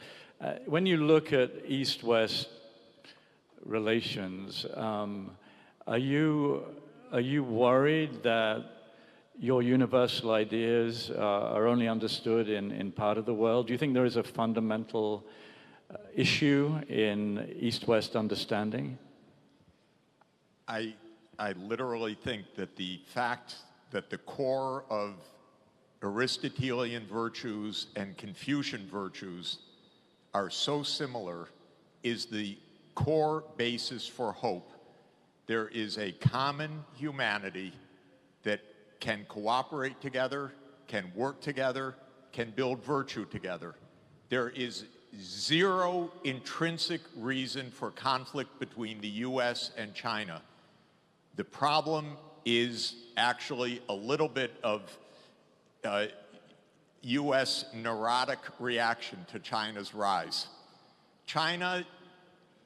[SPEAKER 20] when you look at East-West relations, are you worried that your universal ideas are only understood in part of the world? Do you think there is a fundamental issue in East-West understanding?
[SPEAKER 19] I literally think that the fact that the core of Aristotelian virtues and Confucian virtues are so similar is the core basis for hope. There is a common humanity that can cooperate together, can work together, can build virtue together. There is zero intrinsic reason for conflict between the US and China. The problem is actually a little bit of US neurotic reaction to China's rise. China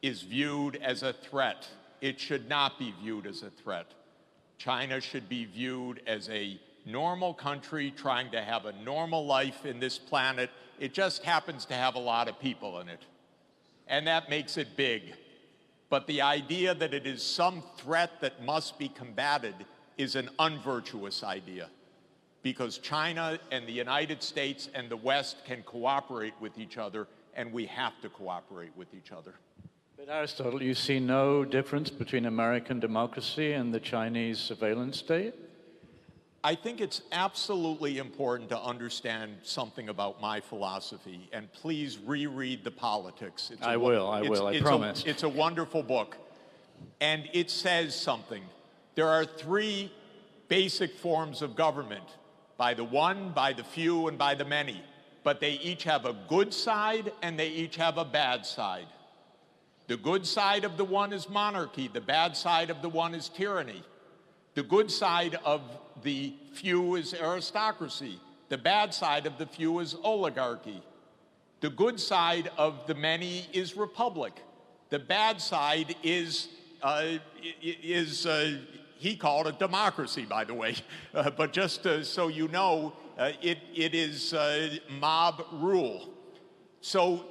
[SPEAKER 19] is viewed as a threat. It should not be viewed as a threat. China should be viewed as a normal country trying to have a normal life in this planet. It just happens to have a lot of people in it. And that makes it big. But the idea that it is some threat that must be combated is an unvirtuous idea, because China and the United States and the West can cooperate with each other, and we have to cooperate with each other.
[SPEAKER 20] But Aristotle, you see no difference between American democracy and the Chinese surveillance state?
[SPEAKER 19] I think it's absolutely important to understand something about my philosophy, and please reread The Politics.
[SPEAKER 20] I will, I promise.
[SPEAKER 19] It's a wonderful book, and it says something. There are 3 basic forms of government: by the one, by the few, and by the many. But they each have a good side, and they each have a bad side. The good side of the one is monarchy. The bad side of the one is tyranny. The good side of the few is aristocracy. The bad side of the few is oligarchy. The good side of the many is republic. The bad side is he called it democracy, by the way. But just so you know, it is mob rule. So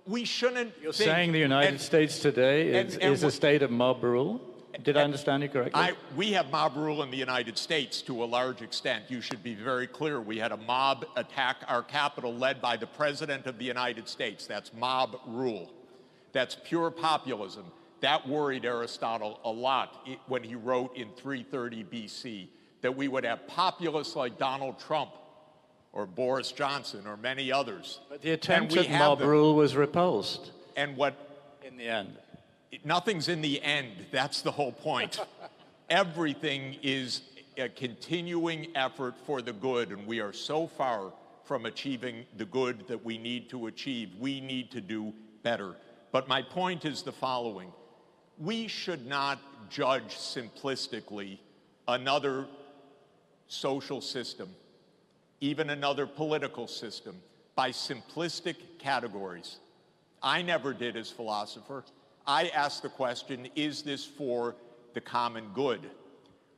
[SPEAKER 19] we shouldn't
[SPEAKER 20] You're saying the United States today is a state of mob rule? Did I understand you correctly?
[SPEAKER 19] We have mob rule in the United States to a large extent. You should be very clear. We had a mob attack our Capitol led by the President of the United States. That's mob rule. That's pure populism. That worried Aristotle a lot when he wrote in 330 BC that we would have populists like Donald Trump or Boris Johnson or many others.
[SPEAKER 20] But the attempt at mob rule was repulsed.
[SPEAKER 19] And what?
[SPEAKER 20] In the end.
[SPEAKER 19] Nothing's in the end. That's the whole point. Everything is a continuing effort for the good, and we are so far from achieving the good that we need to achieve. We need to do better. But my point is the following. We should not judge simplistically another social system, even another political system, by simplistic categories. I never did as philosopher. I asked the question, is this for the common good?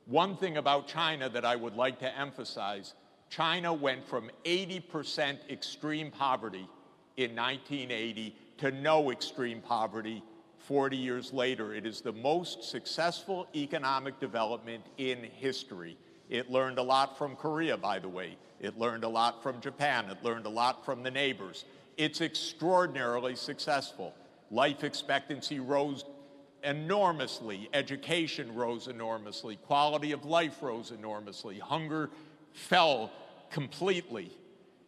[SPEAKER 19] One thing about China that I would like to emphasize, China went from 80% extreme poverty in 1980 to no extreme poverty 40 years later. It is the most successful economic development in history. It learned a lot from Korea, by the way. It learned a lot from Japan. It learned a lot from the neighbors. It's extraordinarily successful. Life expectancy rose enormously. Education rose enormously. Quality of life rose enormously. Hunger fell completely.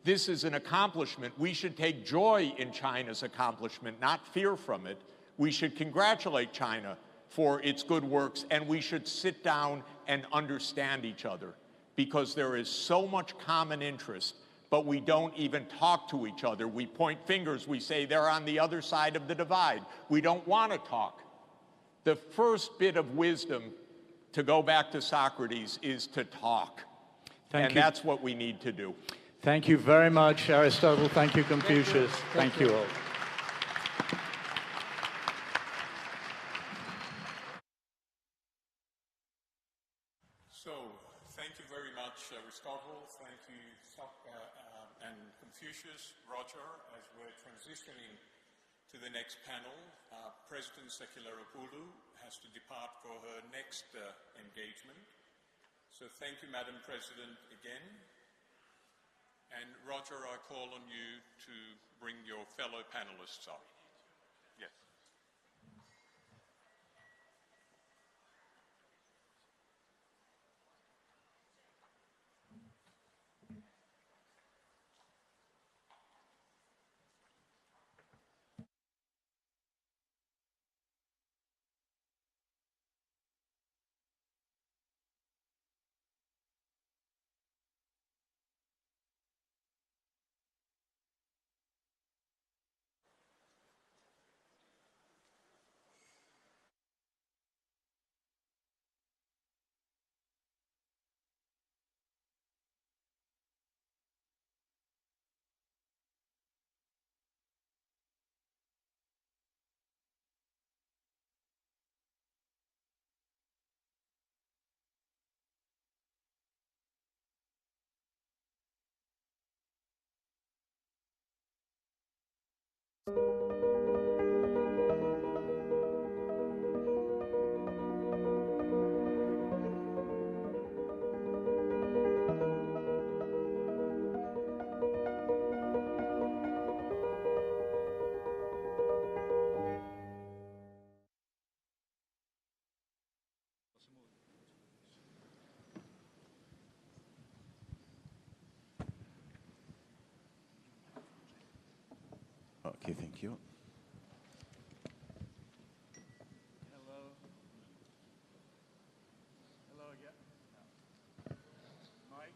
[SPEAKER 19] This is an accomplishment. We should take joy in China's accomplishment, not fear from it. We should congratulate China for its good works, and we should sit down and understand each other, because there is so much common interest, but we don't even talk to each other. We point fingers. We say they're on the other side of the divide. We don't want to talk. The first bit of wisdom, to go back to Socrates, is to talk. And that's what we need to do.
[SPEAKER 20] Thank you very much, Aristotle. Thank you, Confucius. Thank you all.
[SPEAKER 3] So, thank you very much, Aristotle. Thank you, and Confucius, Roger, as we're transitioning to the next panel. President Sekularopoulou has to depart for her next engagement. So thank you, Madam President, again. And Roger, I call on you to bring your fellow panelists up. Yes.
[SPEAKER 2] Okay, thank you.
[SPEAKER 20] Hello. Hello again. Mike.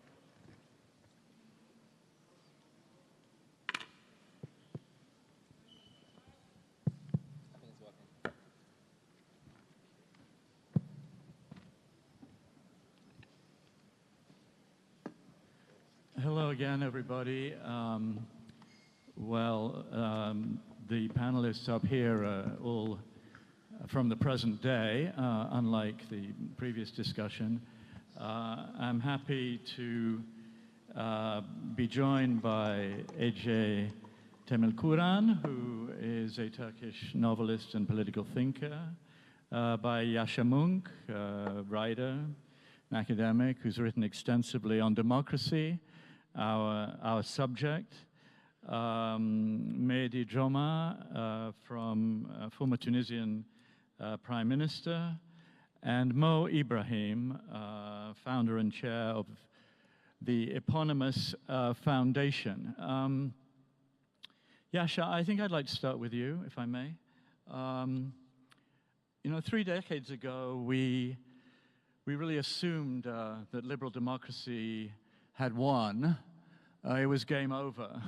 [SPEAKER 20] Hello again, everybody. The panelists up here are all from the present day, unlike the previous discussion. I'm happy to be joined by Ece Temelkuran, who is a Turkish novelist and political thinker, by Yasha Munk, writer, an academic who's written extensively on democracy, our subject, Mehdi Joma, from former Tunisian Prime Minister, and Mo Ibrahim, founder and chair of the eponymous foundation. Yasha, I think I'd like to start with you, if I may. 3 decades ago, we really assumed that liberal democracy had won. It was game over.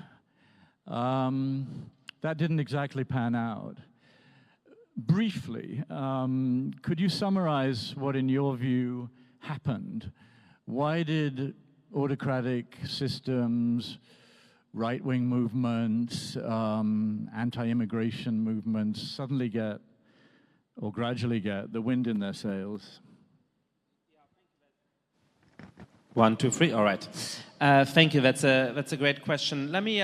[SPEAKER 20] That didn't exactly pan out. Briefly, could you summarize what, in your view, happened? Why did autocratic systems, right-wing movements, anti-immigration movements suddenly get, or gradually get, the wind in their sails?
[SPEAKER 2] 1, 2, 3. All right. Thank you. That's a great question. Let me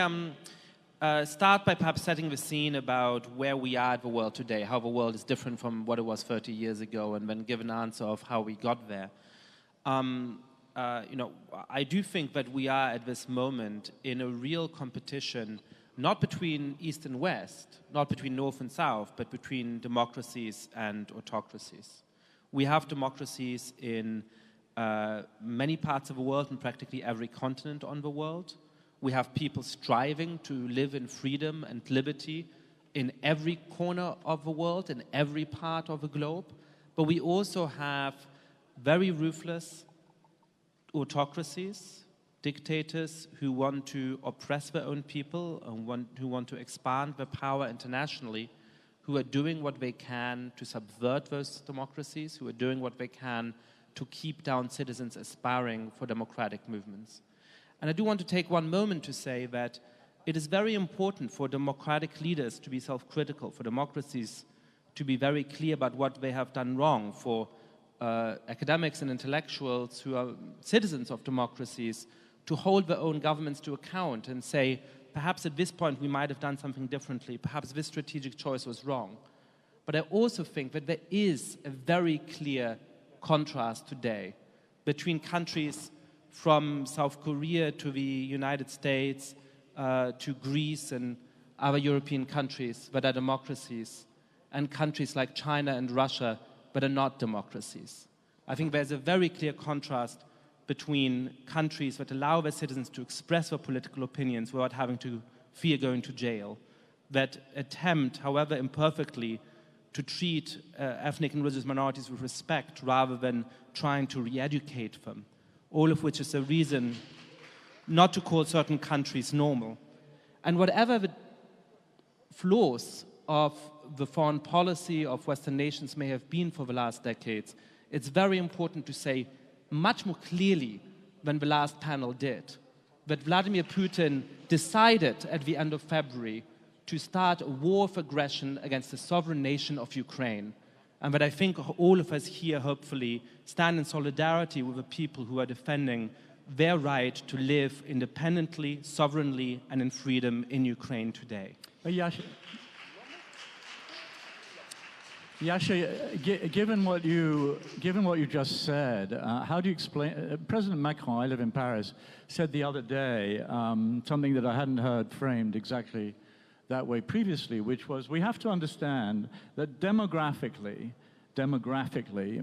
[SPEAKER 2] start by perhaps setting the scene about where we are at the world today, how the world is different from what it was 30 years ago, and then give an answer of how we got there. I do think that we are at this moment in a real competition, not between East and West, not between North and South, but between democracies and autocracies. We have democracies in many parts of the world, in practically every continent on the world. We have people striving to live in freedom and liberty in every corner of the world, in every part of the globe. But we also have very ruthless autocracies, dictators who want to oppress their own people and who want to expand their power internationally, who are doing what they can to subvert those democracies, who are doing what they can to keep down citizens aspiring for democratic movements. And I do want to take one moment to say that it is very important for democratic leaders to be self-critical, for democracies to be very clear about what they have done wrong, for academics and intellectuals who are citizens of democracies to hold their own governments to account and say, perhaps at this point we might have done something differently, perhaps this strategic choice was wrong. But I also think that there is a very clear contrast today between countries from South Korea to the United States to Greece and other European countries that are democracies, and countries like China and Russia that are not democracies. I think there's a very clear contrast between countries that allow their citizens to express their political opinions without having to fear going to jail, that attempt, however imperfectly, to treat ethnic and religious minorities with respect rather than trying to re-educate them, all of which is a reason not to call certain countries normal. And whatever the flaws of the foreign policy of Western nations may have been for the last decades, it's very important to say much more clearly than the last panel did that Vladimir Putin decided at the end of February to start a war of aggression against the sovereign nation of Ukraine, and that I think all of us here hopefully stand in solidarity with the people who are defending their right to live independently, sovereignly, and in freedom in Ukraine today.
[SPEAKER 20] Yasha, given what you just said, how do you explain? President Macron, I live in Paris, said the other day something that I hadn't heard framed exactly that way previously, which was we have to understand that demographically,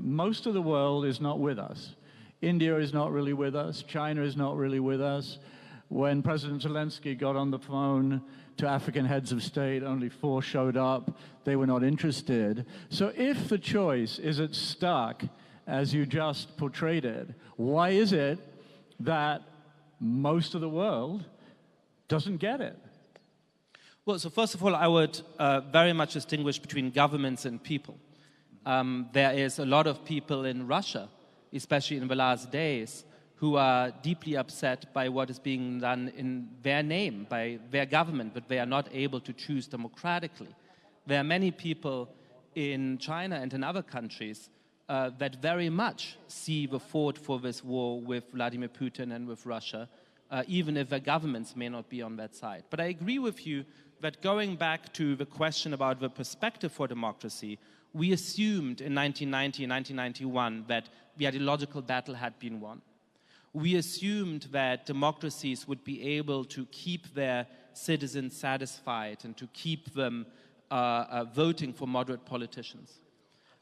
[SPEAKER 20] most of the world is not with us. India is not really with us. China is not really with us. When President Zelensky got on the phone to African heads of state, only 4 showed up. They were not interested. So if the choice is at stark, as you just portrayed it, why is it that most of the world doesn't get it?
[SPEAKER 2] Well, so first of all, I would very much distinguish between governments and people. There is a lot of people in Russia, especially in the last days, who are deeply upset by what is being done in their name, by their government, but they are not able to choose democratically. There are many people in China and in other countries that very much see the fought for this war with Vladimir Putin and with Russia, even if their governments may not be on that side. But I agree with you that going back to the question about the perspective for democracy, we assumed in 1990 and 1991 that the ideological battle had been won. We assumed that democracies would be able to keep their citizens satisfied and to keep them voting for moderate politicians.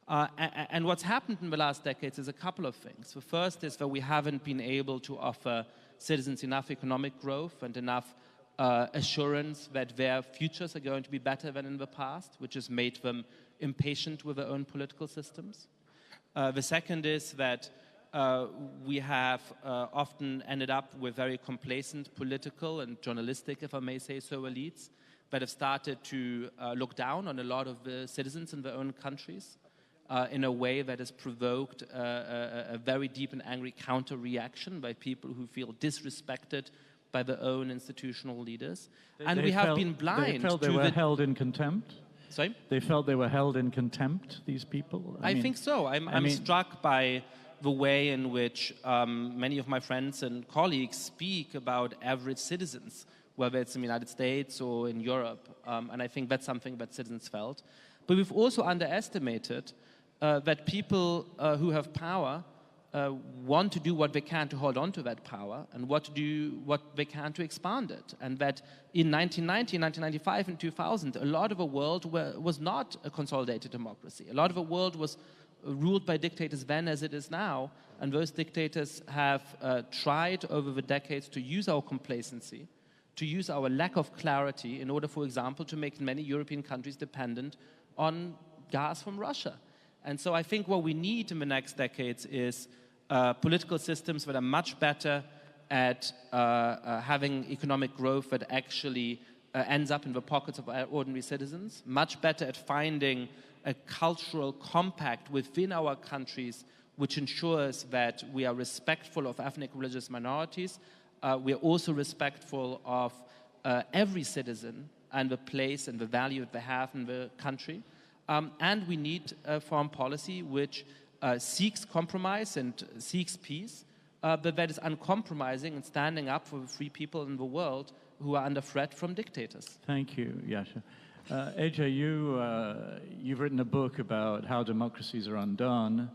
[SPEAKER 2] And what's happened in the last decades is a couple of things. The first is that we haven't been able to offer citizens enough economic growth and enough assurance that their futures are going to be better than in the past, which has made them impatient with their own political systems. The second is that we have often ended up with very complacent political and journalistic, if I may say so, elites that have started to look down on a lot of the citizens in their own countries in a way that has provoked a very deep and angry counter-reaction by people who feel disrespected by their own institutional leaders. And we have been blind.
[SPEAKER 20] They felt they were held in contempt?
[SPEAKER 2] Sorry?
[SPEAKER 20] They felt they were held in contempt, these people?
[SPEAKER 2] I think so. I'm struck by the way in which many of my friends and colleagues speak about average citizens, whether it's in the United States or in Europe. And I think that's something that citizens felt. But we've also underestimated that people who have power want to do what they can to hold on to that power and what to do what they can to expand it. And that in 1990, 1995, and 2000, a lot of the world was not a consolidated democracy. A lot of the world was ruled by dictators then as it is now, and those dictators have tried over the decades to use our complacency, to use our lack of clarity in order, for example, to make many European countries dependent on gas from Russia. And so I think what we need in the next decades is political systems that are much better at having economic growth that actually ends up in the pockets of ordinary citizens, much better at finding a cultural compact within our countries which ensures that we are respectful of ethnic religious minorities. We are also respectful of every citizen and the place and the value that they have in the country. And we need a foreign policy which seeks compromise and seeks peace, but that is uncompromising and standing up for the free people in the world who are under threat from dictators.
[SPEAKER 20] Thank you, Yasha. AJ, you've written a book about how democracies are undone.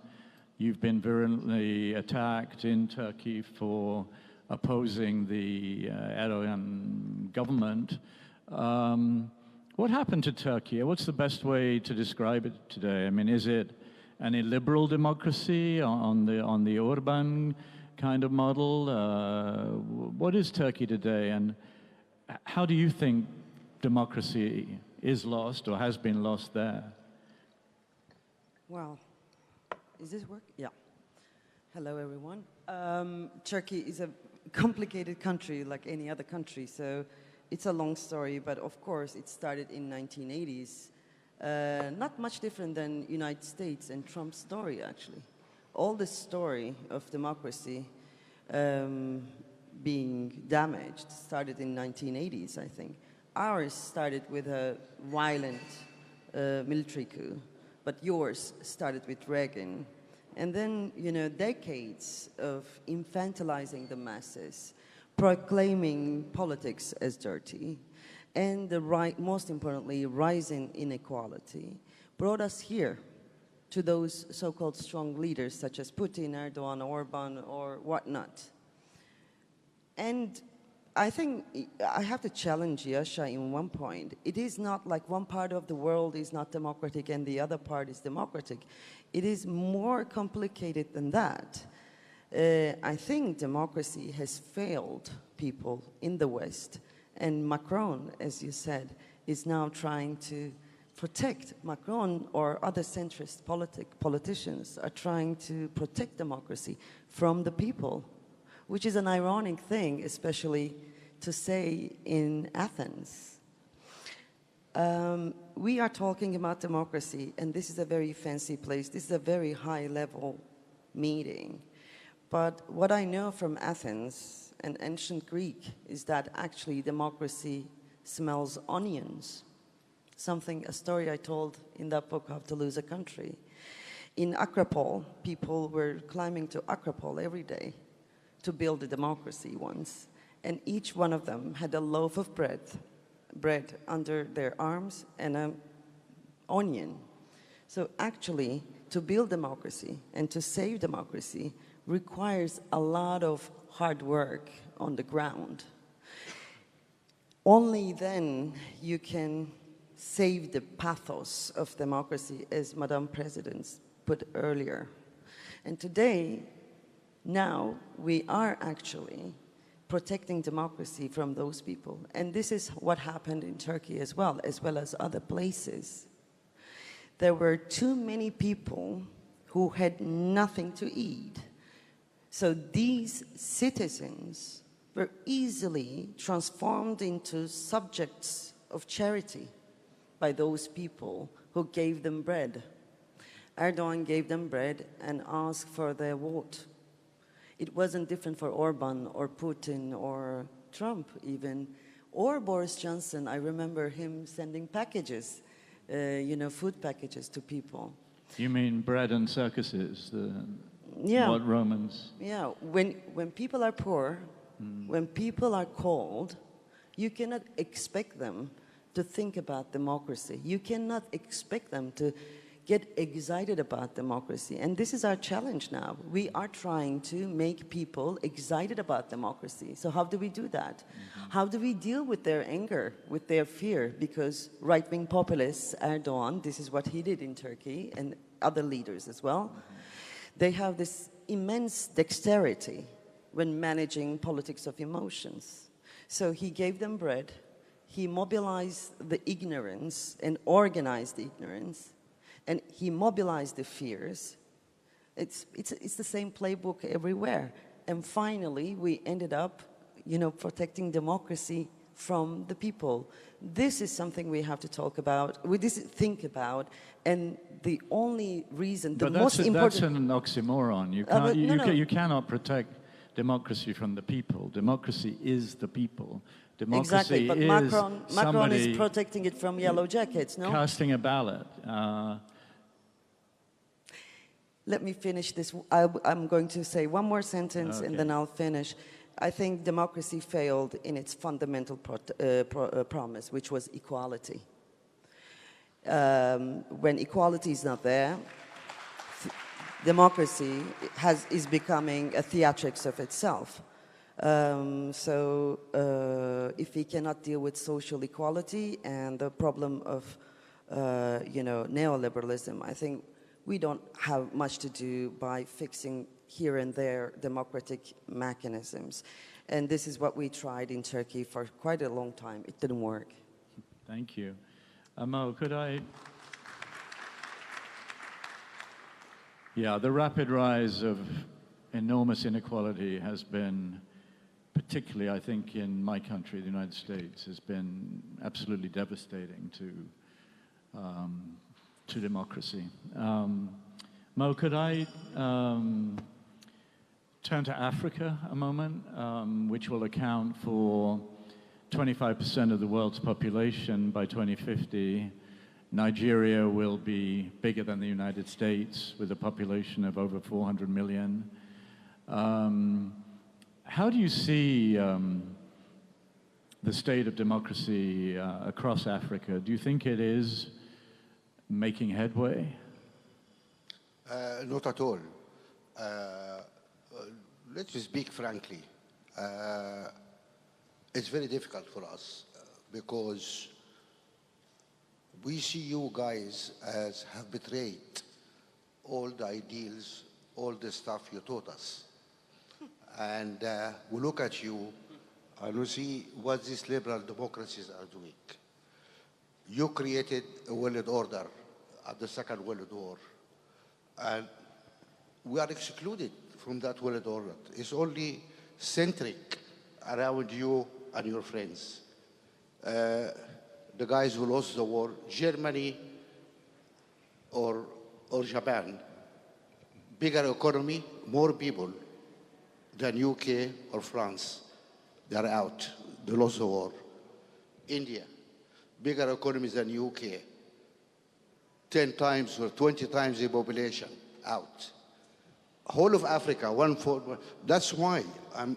[SPEAKER 20] You've been virulently attacked in Turkey for opposing the Erdogan government. What happened to Turkey? What's the best way to describe it today? I mean, is it an illiberal democracy on the Orban kind of model? What is Turkey today, and how do you think democracy is lost or has been lost there?
[SPEAKER 5] Well, is this work? Yeah. Hello, everyone. Turkey is a complicated country like any other country, so it's a long story, but of course it started in 1980s. Not much different than United States and Trump's story, actually. All the story of democracy being damaged started in 1980s, I think. Ours started with a violent military coup, but yours started with Reagan. And then, decades of infantilizing the masses, proclaiming politics as dirty, and most importantly, rising inequality, brought us here to those so-called strong leaders such as Putin, Erdogan, Orban, or whatnot. And I think I have to challenge Yasha in one point. It is not like one part of the world is not democratic and the other part is democratic. It is more complicated than that. I think democracy has failed people in the West. And Macron, as you said, is now trying to protect. Macron or other centrist politicians are trying to protect democracy from the people, which is an ironic thing, especially to say in Athens. We are talking about democracy, and this is a very fancy place. This is a very high-level meeting. But what I know from Athens and ancient Greek is that actually democracy smells onions. A story I told in that book, How to Lose a Country. In Acropole, people were climbing to Acropole every day to build a democracy once. And each one of them had a loaf of bread under their arms and an onion. So actually, to build democracy and to save democracy requires a lot of hard work on the ground. Only then you can save the pathos of democracy, as Madam President put earlier. And today, now, we are actually protecting democracy from those people. And this is what happened in Turkey as well as other places. There were too many people who had nothing to eat. So these citizens were easily transformed into subjects of charity by those people who gave them bread. Erdogan gave them bread and asked for their vote. It wasn't different for Orban or Putin or Trump even, or Boris Johnson. I remember him sending packages, food packages to people.
[SPEAKER 20] You mean bread and circuses,
[SPEAKER 5] Yeah.
[SPEAKER 20] what Romans...
[SPEAKER 5] Yeah, when people are poor, when people are cold, you cannot expect them to think about democracy. You cannot expect them to get excited about democracy. And this is our challenge now. We are trying to make people excited about democracy. So how do we do that? How do we deal with their anger, with their fear? Because right-wing populists, Erdogan, this is what he did in Turkey, and other leaders as well, they have this immense dexterity when managing politics of emotions. So he gave them bread, he mobilized the ignorance and organized the ignorance, and he mobilized the fears. It's the same playbook everywhere. And finally, we ended up, protecting democracy from the people. This is something we have to talk about, think about, and the only reason, the most important...
[SPEAKER 20] That's an oxymoron. You cannot protect democracy from the people. Democracy is the people. Democracy
[SPEAKER 5] exactly, but Macron is protecting it from yellow jackets, no?
[SPEAKER 20] Casting a ballot.
[SPEAKER 5] Let me finish this. I'm going to say one more sentence and then I'll finish. I think democracy failed in its fundamental promise, which was equality. When equality is not there, democracy is becoming a theatrics of itself. If we cannot deal with social equality and the problem of, neoliberalism, I think we don't have much to do by fixing here and there democratic mechanisms. And this is what we tried in Turkey for quite a long time. It didn't work.
[SPEAKER 20] Thank you. Mo, could I... Yeah, the rapid rise of enormous inequality has been, particularly I think in my country, the United States, has been absolutely devastating to democracy. Mo, could I turn to Africa a moment, which will account for 25% of the world's population by 2050. Nigeria will be bigger than the United States with a population of over 400 million. How do you see the state of democracy across Africa? Do you think it is making headway?
[SPEAKER 6] Not at all. Let's speak frankly. It's very difficult for us because we see you guys as have betrayed all the ideals, all the stuff you taught us. And we look at you and we see what these liberal democracies are doing. You created a world order at the Second World War. And we are excluded from that world order. It's only centric around you and your friends. The guys who lost the war, Germany or Japan, bigger economy, more people, than UK or France. They're out. They lost the war. India, bigger economy than UK. 10 times or 20 times the population, out. Whole of Africa, 1/4. That's why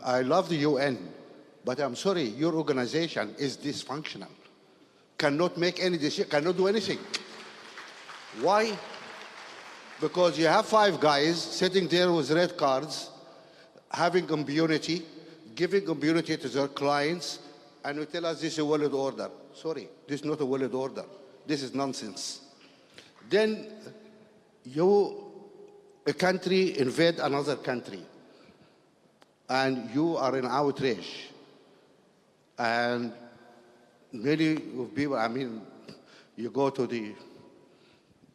[SPEAKER 6] I love the UN, but I'm sorry, your organization is dysfunctional. Cannot make any decision, cannot do anything. Why? Because you have 5 guys sitting there with red cards, having impunity, giving impunity to their clients, and you tell us this is a world order. Sorry, this is not a world order. This is nonsense. Then a country invade another country, and you are in outrage. And many people, I mean, you go to the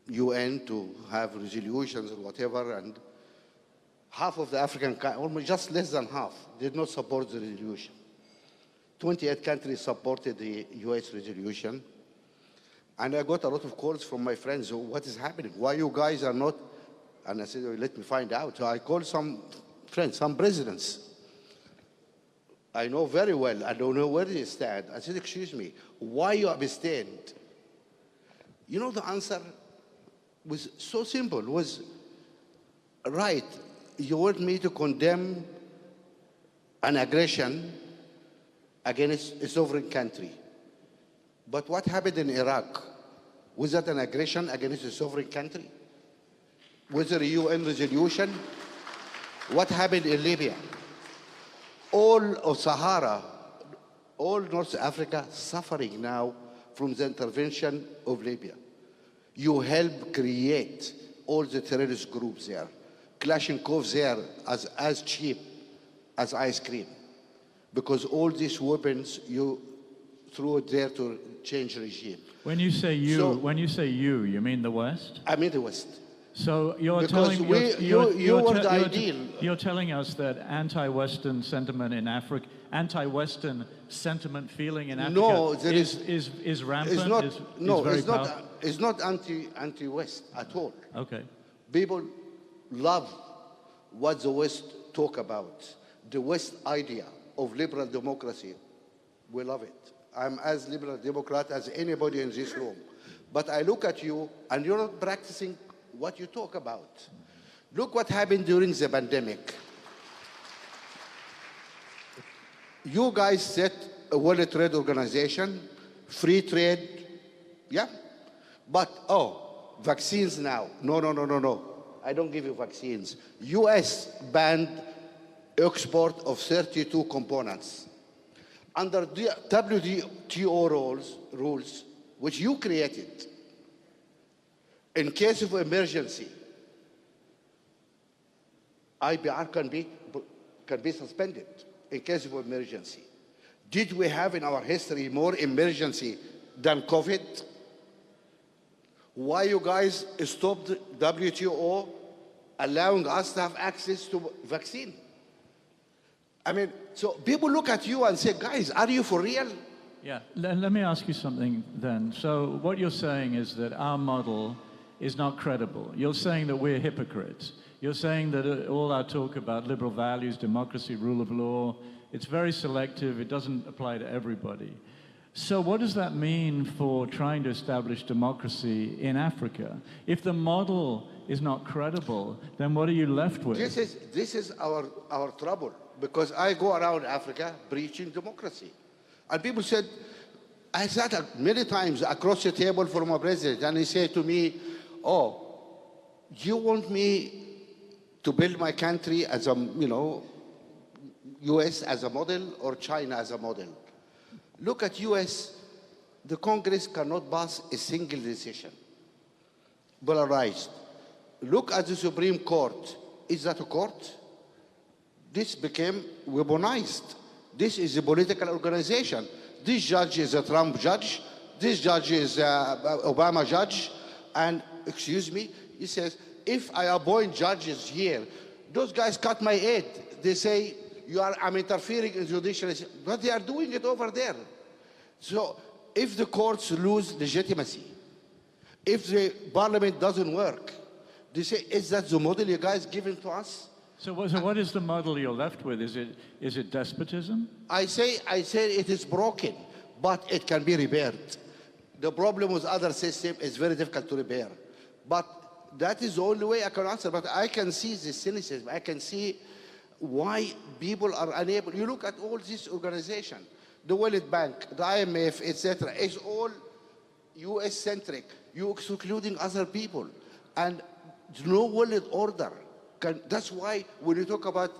[SPEAKER 6] UN to have resolutions or whatever, and half of the African countries, almost just less than half, did not support the resolution. 28 countries supported the US resolution. And I got a lot of calls from my friends, what is happening? Why you guys are not? And I said, let me find out. So I called some friends, some presidents. I know very well, I don't know where they stand. I said, excuse me, why you abstained? You know, the answer was so simple, was, right, you want me to condemn an aggression against a sovereign country. But what happened in Iraq? Was that an aggression against a sovereign country? Was there a UN resolution? What happened in Libya? All of Sahara, all North Africa suffering now from the intervention of Libya. You help create all the terrorist groups there. Kalashnikovs there as cheap as ice cream. Because all these weapons, you threw it there to change regime.
[SPEAKER 20] When you say you, you mean the West?
[SPEAKER 6] I mean the West.
[SPEAKER 20] So you're
[SPEAKER 6] because
[SPEAKER 20] telling
[SPEAKER 6] you're
[SPEAKER 20] telling us that anti-Western sentiment in Africa, anti-Western sentiment feeling in Africa
[SPEAKER 6] no, there
[SPEAKER 20] is rampant.
[SPEAKER 6] It's not anti-West at all.
[SPEAKER 20] Okay.
[SPEAKER 6] People love what the West talk about. The West idea of liberal democracy, we love it. I'm as liberal Democrat as anybody in this room. But I look at you, and you're not practicing what you talk about. Look what happened during the pandemic. You guys set a World Trade Organization, free trade, yeah? But, vaccines now. No. I don't give you vaccines. US banned export of 32 components. Under the WTO rules, which you created, in case of emergency, IPR can be suspended in case of emergency. Did we have in our history more emergency than COVID? Why you guys stopped WTO allowing us to have access to vaccine? I mean, so people look at you and say, guys, are you for real?
[SPEAKER 20] Yeah, let me ask you something then. So what you're saying is that our model is not credible. You're saying that we're hypocrites. You're saying that all our talk about liberal values, democracy, rule of law, it's very selective, it doesn't apply to everybody. So what does that mean for trying to establish democracy in Africa? If the model is not credible, then what are you left with?
[SPEAKER 6] This is our trouble, because I go around Africa preaching democracy. And people said, I sat many times across the table from a president, and he said to me, you want me to build my country as a, US as a model or China as a model? Look at US, the Congress cannot pass a single decision. Polarized. Look at the Supreme Court. Is that a court? This became weaponized. This is a political organization. This judge is a Trump judge. This judge is an Obama judge. And, excuse me, he says, if I appoint judges here, those guys cut my head. They say, I'm interfering in judicial, but they are doing it over there. So if the courts lose legitimacy, if the parliament doesn't work, they say, is that the model you guys giving to us?
[SPEAKER 20] So what is the model you're left with? Is it despotism?
[SPEAKER 6] I say it is broken, but it can be repaired. The problem with other system is very difficult to repair. But that is the only way I can answer. But I can see the cynicism. I can see why people are unable. You look at all these organizations, the World Bank, the IMF, etc. It's all U.S.-centric. You excluding other people. And no world order. That's why when you talk about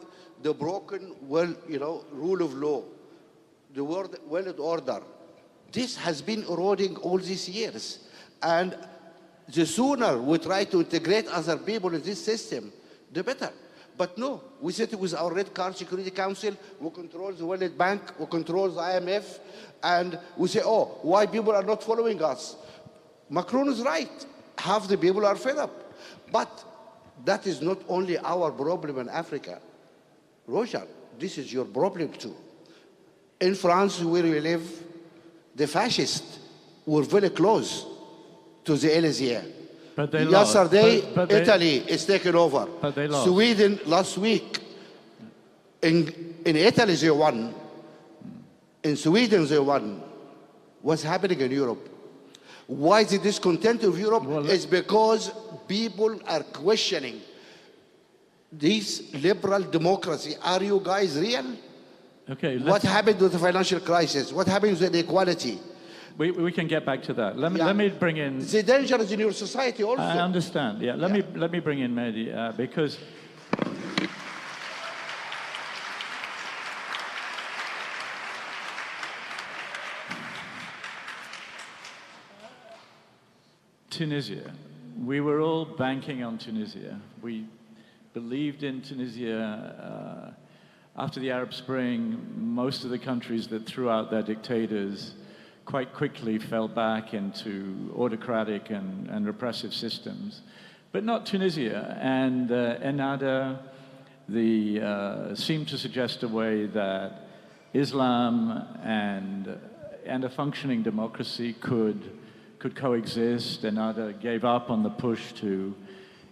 [SPEAKER 6] the broken rule of law, the world order, this has been eroding all these years. And the sooner we try to integrate other people in this system, the better. But no, we sit with our Red Card Security Council, we control the World Bank, we control the IMF, and we say, oh, why people are not following us? Macron is right. Half the people are fed up. But that is not only our problem in Africa. Roger, this is your problem too. In France, where we live, the fascists were very close to the Élysée.
[SPEAKER 20] But they
[SPEAKER 6] Yesterday,
[SPEAKER 20] lost.
[SPEAKER 6] Italy is taken over.
[SPEAKER 20] But they lost.
[SPEAKER 6] Sweden last week. In Italy, they won. In Sweden, they won. What's happening in Europe? Why the discontent of Europe is because people are questioning this liberal democracy. Are you guys real?
[SPEAKER 20] Okay.
[SPEAKER 6] What happened with the financial crisis? What happened with inequality?
[SPEAKER 20] We can get back to that. Let me bring in.
[SPEAKER 6] The danger is in your society also.
[SPEAKER 20] I understand. Yeah. Let me bring in Mehdi because. Tunisia. We were all banking on Tunisia. We believed in Tunisia. After the Arab Spring, most of the countries that threw out their dictators quite quickly fell back into autocratic and repressive systems. But not Tunisia. And Ennahda seemed to suggest a way that Islam and a functioning democracy could coexist. Ennahda gave up on the push to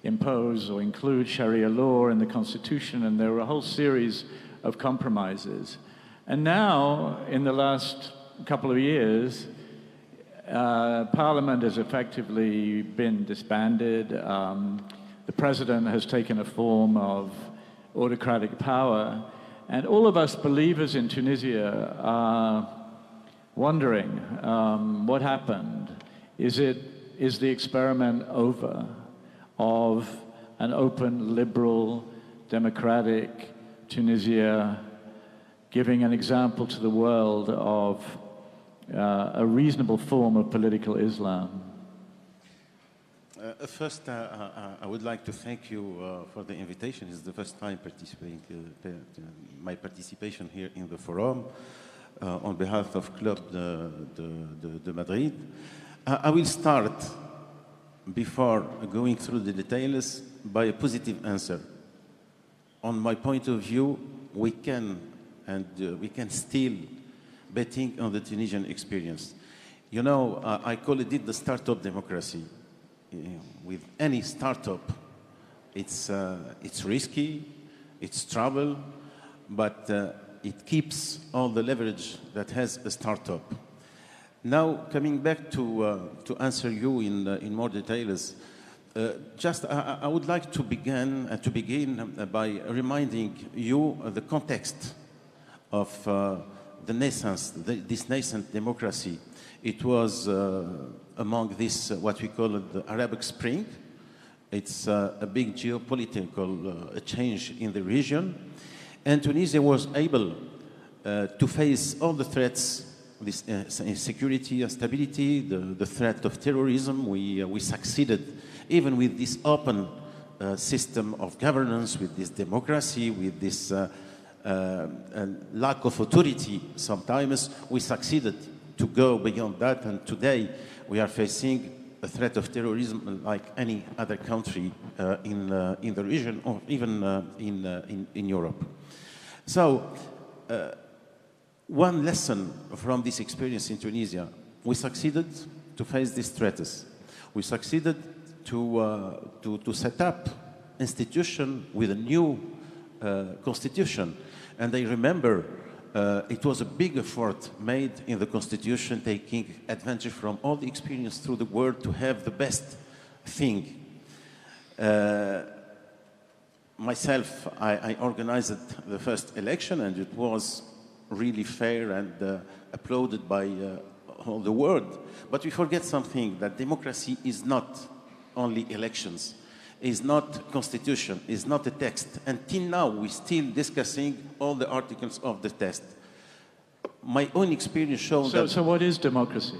[SPEAKER 20] impose or include Sharia law in the constitution, and there were a whole series of compromises. And now, in the last couple of years, Parliament has effectively been disbanded. The president has taken a form of autocratic power, and all of us believers in Tunisia are wondering what happened. Is the experiment over of an open, liberal, democratic Tunisia giving an example to the world of a reasonable form of political Islam?
[SPEAKER 8] First, I would like to thank you for the invitation. It's the first time my participation here in the forum on behalf of Club de Madrid. I will start, before going through the details, by a positive answer. On my point of view, we can still betting on the Tunisian experience. You know, I call it the startup democracy. With any startup, it's risky, it's trouble, but it keeps all the leverage that has a startup. Now, coming back to answer you in more details, I would like to begin by reminding you of the context of this nascent democracy. It was among this what we call the Arab Spring. It's a big geopolitical change in the region, and Tunisia was able to face all the threats. This insecurity and stability, the threat of terrorism. We succeeded, even with this open system of governance, with this democracy, with this lack of authority sometimes, we succeeded to go beyond that. And today we are facing a threat of terrorism like any other country in the region, or even in Europe. So, one lesson from this experience in Tunisia: we succeeded to face these threats. We succeeded to set up institution with a new constitution. And I remember it was a big effort made in the constitution, taking advantage from all the experience through the world to have the best thing. Myself, I organized the first election, and it was really fair and applauded by all the world. But we forget something, that democracy is not only elections, is not constitution, is not a text. Until now, we're still discussing all the articles of the text. My own experience shows that...
[SPEAKER 20] So what is democracy?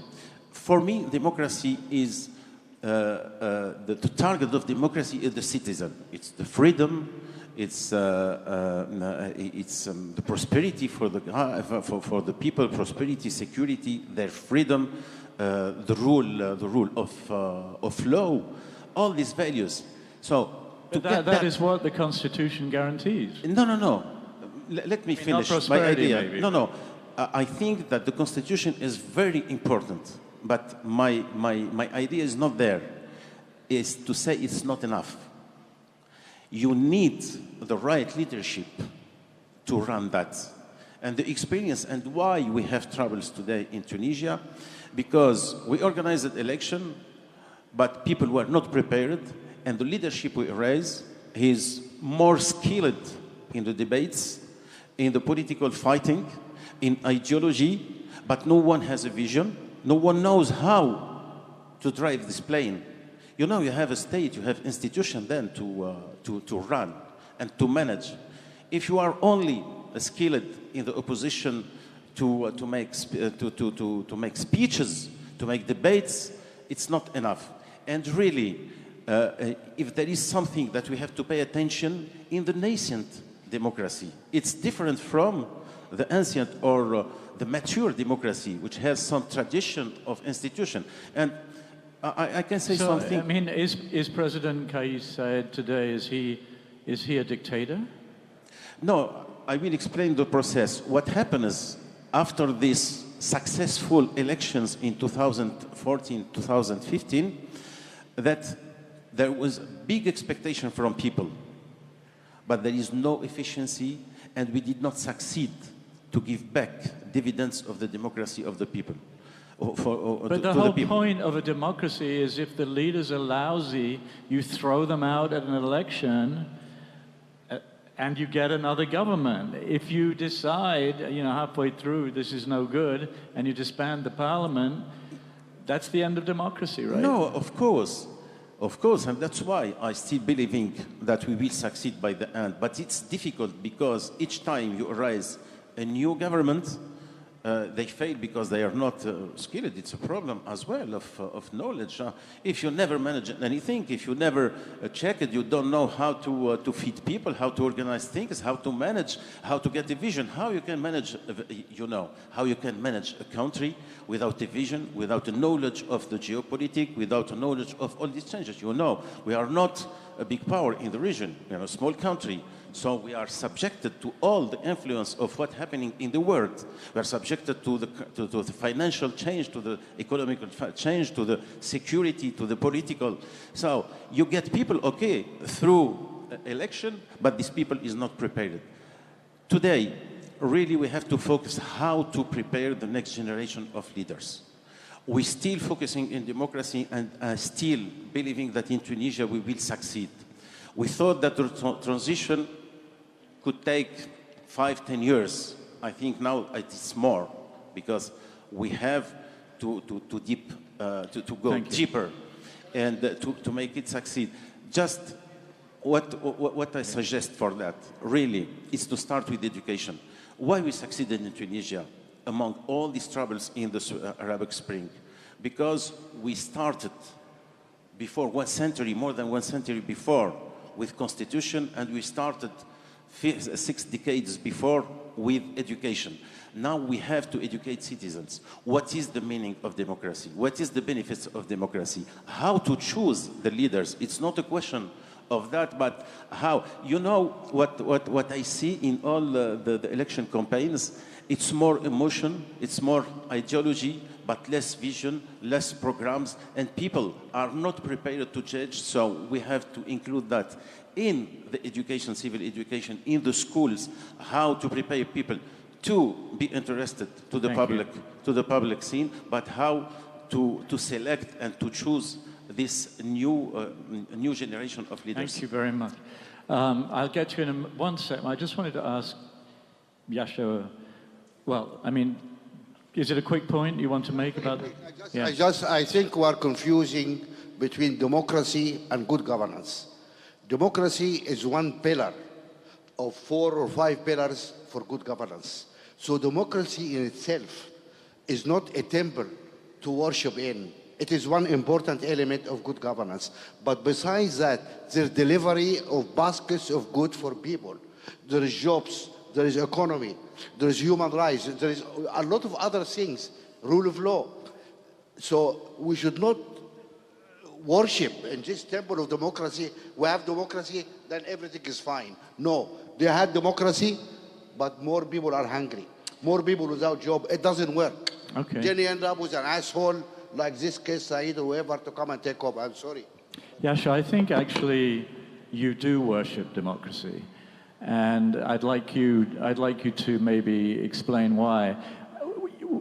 [SPEAKER 8] For me, democracy is... the target of democracy is the citizen. It's the freedom, it's the prosperity for the people, prosperity, security, their freedom, the rule of law, all these values. So
[SPEAKER 20] that is what the Constitution guarantees.
[SPEAKER 8] No. Let me finish my idea.
[SPEAKER 20] Maybe.
[SPEAKER 8] No. I think that the Constitution is very important. But my idea is not there, is to say it's not enough. You need the right leadership to run that. And the experience and why we have troubles today in Tunisia, because we organized an election, but people were not prepared, and the leadership we raise is more skilled in the debates, in the political fighting, in ideology, but no one has a vision. No one knows how to drive this plane. You know, you have a state, you have institution then to run and to manage. If you are only skilled in the opposition to make speeches, to make debates, it's not enough. And really, if there is something that we have to pay attention in the nascent democracy, it's different from the ancient or the mature democracy, which has some tradition of institution. And I can say something.
[SPEAKER 20] I mean, is President Kais Saied today, is he a dictator?
[SPEAKER 8] No, I will explain the process. What happens after these successful elections in 2014, 2015, that there was big expectation from people, but there is no efficiency, and we did not succeed to give back dividends of the democracy of the people.
[SPEAKER 20] But the whole point of a democracy is if the leaders are lousy, you throw them out at an election and you get another government. If you decide, halfway through, this is no good, and you disband the parliament, that's the end of democracy, right?
[SPEAKER 8] No, of course. Of course, and that's why I still believing that we will succeed by the end. But it's difficult because each time you arise a new government, they fail because they are not skilled. It's a problem as well of knowledge. If you never manage anything, if you never check it, you don't know how to feed people, how to organize things, how to manage, how to get a vision, how you can manage, how you can manage a country without a vision, without a knowledge of the geopolitics, without a knowledge of all these changes. We are not a big power in the region. We are a small country. So we are subjected to all the influence of what's happening in the world. We are subjected to the financial change, to the economic change, to the security, to the political. So you get people, okay, through election, but these people is not prepared. Today, really we have to focus how to prepare the next generation of leaders. We're still focusing in democracy and still believing that in Tunisia we will succeed. We thought that the transition could take 5-10 years. I think now it's more because we have to go deeper and to make it succeed. Just what I suggest for that really is to start with education. Why we succeeded in Tunisia among all these troubles in the Arab Spring? Because we started before 1 century, more than 1 century before, with constitution, and we started 6 decades before with education. Now we have to educate citizens. What is the meaning of democracy? What is the benefits of democracy? How to choose the leaders? It's not a question of that, but how? You know what I see in all the election campaigns? It's more emotion, it's more ideology, but less vision, less programs, and people are not prepared to change, so we have to include that in the education, civil education, in the schools, how to prepare people to be interested to the public scene, but how to select and to choose this new generation of leaders.
[SPEAKER 20] Thank you very much. I'll get to you in one second. I just wanted to ask Yasha, well, I mean, is it a quick point you want to make about it?
[SPEAKER 6] I think we are confusing between democracy and good governance. Democracy is one pillar of 4 or 5 pillars for good governance. So democracy in itself is not a temple to worship in. It is one important element of good governance. But besides that, there's delivery of baskets of good for people. There is jobs, there is economy, there is human rights, there is a lot of other things, rule of law. So we should not worship in this temple of democracy. We have democracy, then everything is fine. No, they had democracy, but more people are hungry. More people without job. It doesn't work.
[SPEAKER 20] Okay.
[SPEAKER 6] Then you end up with an asshole like this case, Saeed, or whoever, to come and take over. I'm sorry.
[SPEAKER 20] Yasha, I think actually you do worship democracy. And I'd like you to maybe explain why.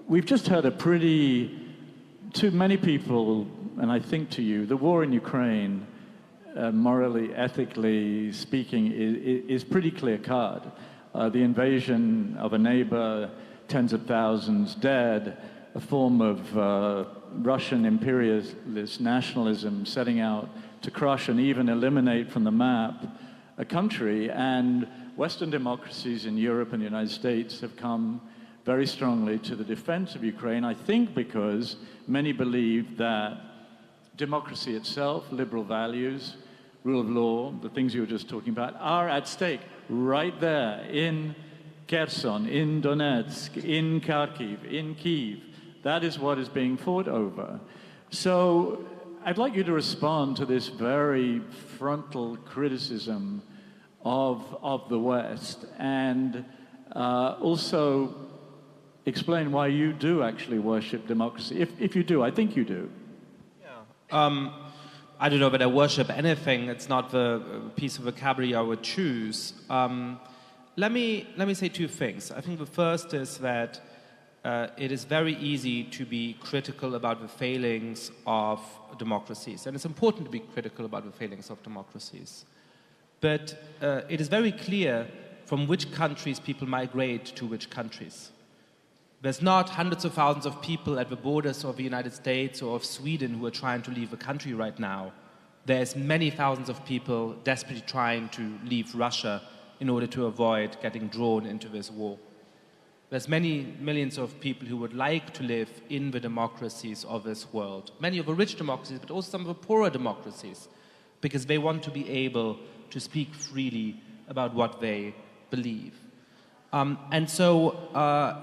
[SPEAKER 20] We've just heard to many people, and I think to you, the war in Ukraine, morally, ethically speaking, is pretty clear-cut. The invasion of a neighbor, tens of thousands dead, a form of Russian imperialist nationalism setting out to crush and even eliminate from the map a country, and Western democracies in Europe and the United States have come very strongly to the defense of Ukraine, I think because many believe that democracy itself, liberal values, rule of law, the things you were just talking about, are at stake right there in Kherson, in Donetsk, in Kharkiv, in Kyiv. That is what is being fought over. So I'd like you to respond to this very frontal criticism of the West, and also explain why you do actually worship democracy. If you do, I think you do.
[SPEAKER 2] I don't know whether I worship anything. It's not the piece of vocabulary I would choose. Let me say 2 things. I think the first is that it is very easy to be critical about the failings of democracies. And it's important to be critical about the failings of democracies. But it is very clear from which countries people migrate to which countries. There's not hundreds of thousands of people at the borders of the United States or of Sweden who are trying to leave the country right now. There's many thousands of people desperately trying to leave Russia in order to avoid getting drawn into this war. There's many millions of people who would like to live in the democracies of this world. Many of the rich democracies, but also some of the poorer democracies, because they want to be able to speak freely about what they believe. And so,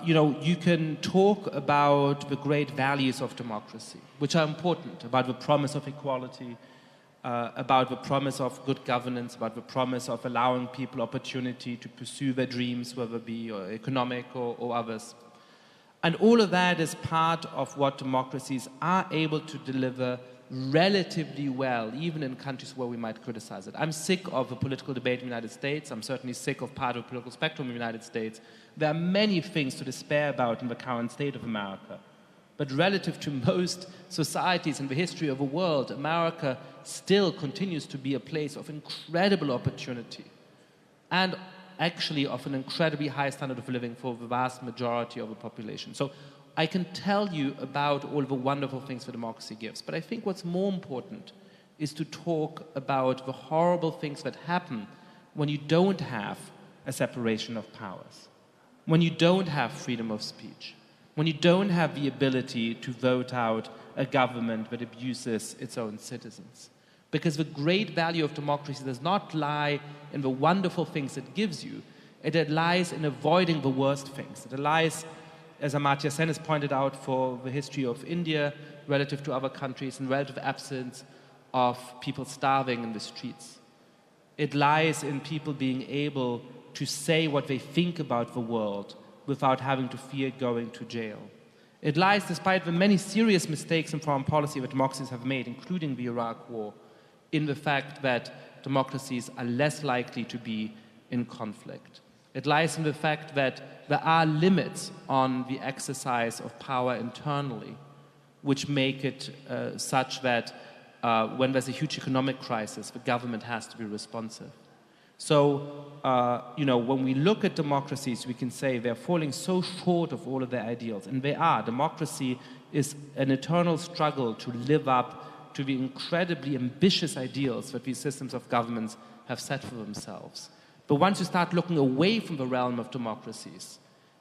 [SPEAKER 2] you can talk about the great values of democracy, which are important, about the promise of equality, about the promise of good governance, about the promise of allowing people opportunity to pursue their dreams, whether it be economic or others. And all of that is part of what democracies are able to deliver relatively well, even in countries where we might criticize it. I'm sick of the political debate in the United States. I'm certainly sick of part of the political spectrum in the United States. There are many things to despair about in the current state of America. But relative to most societies in the history of the world, America still continues to be a place of incredible opportunity and actually of an incredibly high standard of living for the vast majority of the population. So I can tell you about all the wonderful things that democracy gives, but I think what's more important is to talk about the horrible things that happen when you don't have a separation of powers, when you don't have freedom of speech, when you don't have the ability to vote out a government that abuses its own citizens. Because the great value of democracy does not lie in the wonderful things it gives you, it lies in avoiding the worst things. It lies, as Amartya Sen has pointed out, for the history of India relative to other countries, and relative absence of people starving in the streets. It lies in people being able to say what they think about the world without having to fear going to jail. It lies, despite the many serious mistakes in foreign policy that democracies have made, including the Iraq War, in the fact that democracies are less likely to be in conflict. It lies in the fact that there are limits on the exercise of power internally, which make it such that when there's a huge economic crisis, the government has to be responsive. So, when we look at democracies, we can say they're falling so short of all of their ideals, and they are. Democracy is an eternal struggle to live up to the incredibly ambitious ideals that these systems of governments have set for themselves. But once you start looking away from the realm of democracies,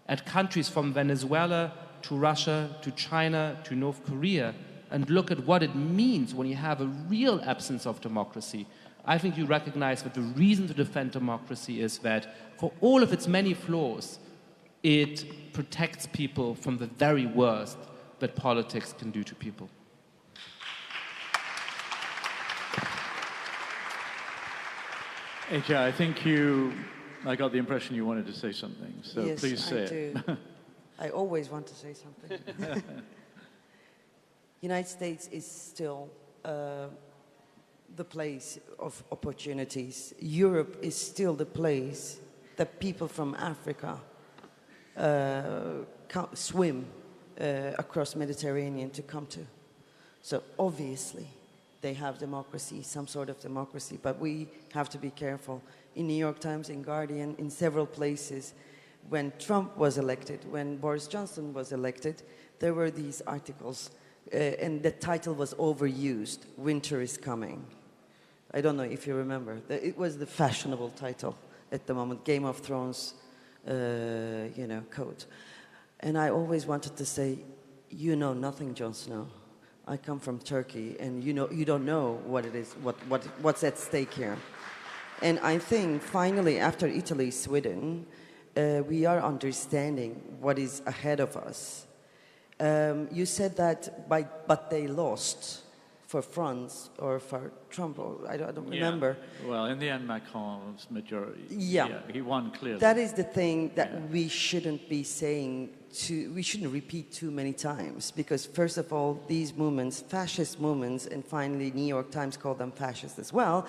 [SPEAKER 2] at countries from Venezuela to Russia to China to North Korea, and look at what it means when you have a real absence of democracy, I think you recognize that the reason to defend democracy is that, for all of its many flaws, it protects people from the very worst that politics can do to people.
[SPEAKER 20] AJ, I think I got the impression you wanted to say something, so
[SPEAKER 5] yes,
[SPEAKER 20] please say
[SPEAKER 5] I do. I always want to say something. United States is still the place of opportunities. Europe is still the place that people from Africa swim across Mediterranean to come to. So obviously they have democracy, some sort of democracy, but we have to be careful. In New York Times, in Guardian, in several places, when Trump was elected, when Boris Johnson was elected, there were these articles, and the title was overused, "Winter is Coming." I don't know if you remember. It was the fashionable title at the moment, Game of Thrones, code. And I always wanted to say, you know nothing, Jon Snow. I come from Turkey, and you don't know what it is, what's at stake here. And I think finally, after Italy, Sweden, we are understanding what is ahead of us. You said that, but they lost for France or for Trump, or I don't remember.
[SPEAKER 20] Well, in the end, Macron's majority.
[SPEAKER 5] Yeah,
[SPEAKER 20] he won clearly.
[SPEAKER 5] That is the thing that we shouldn't be saying. We shouldn't repeat too many times, because first of all, these movements, fascist movements, and finally New York Times called them fascist as well,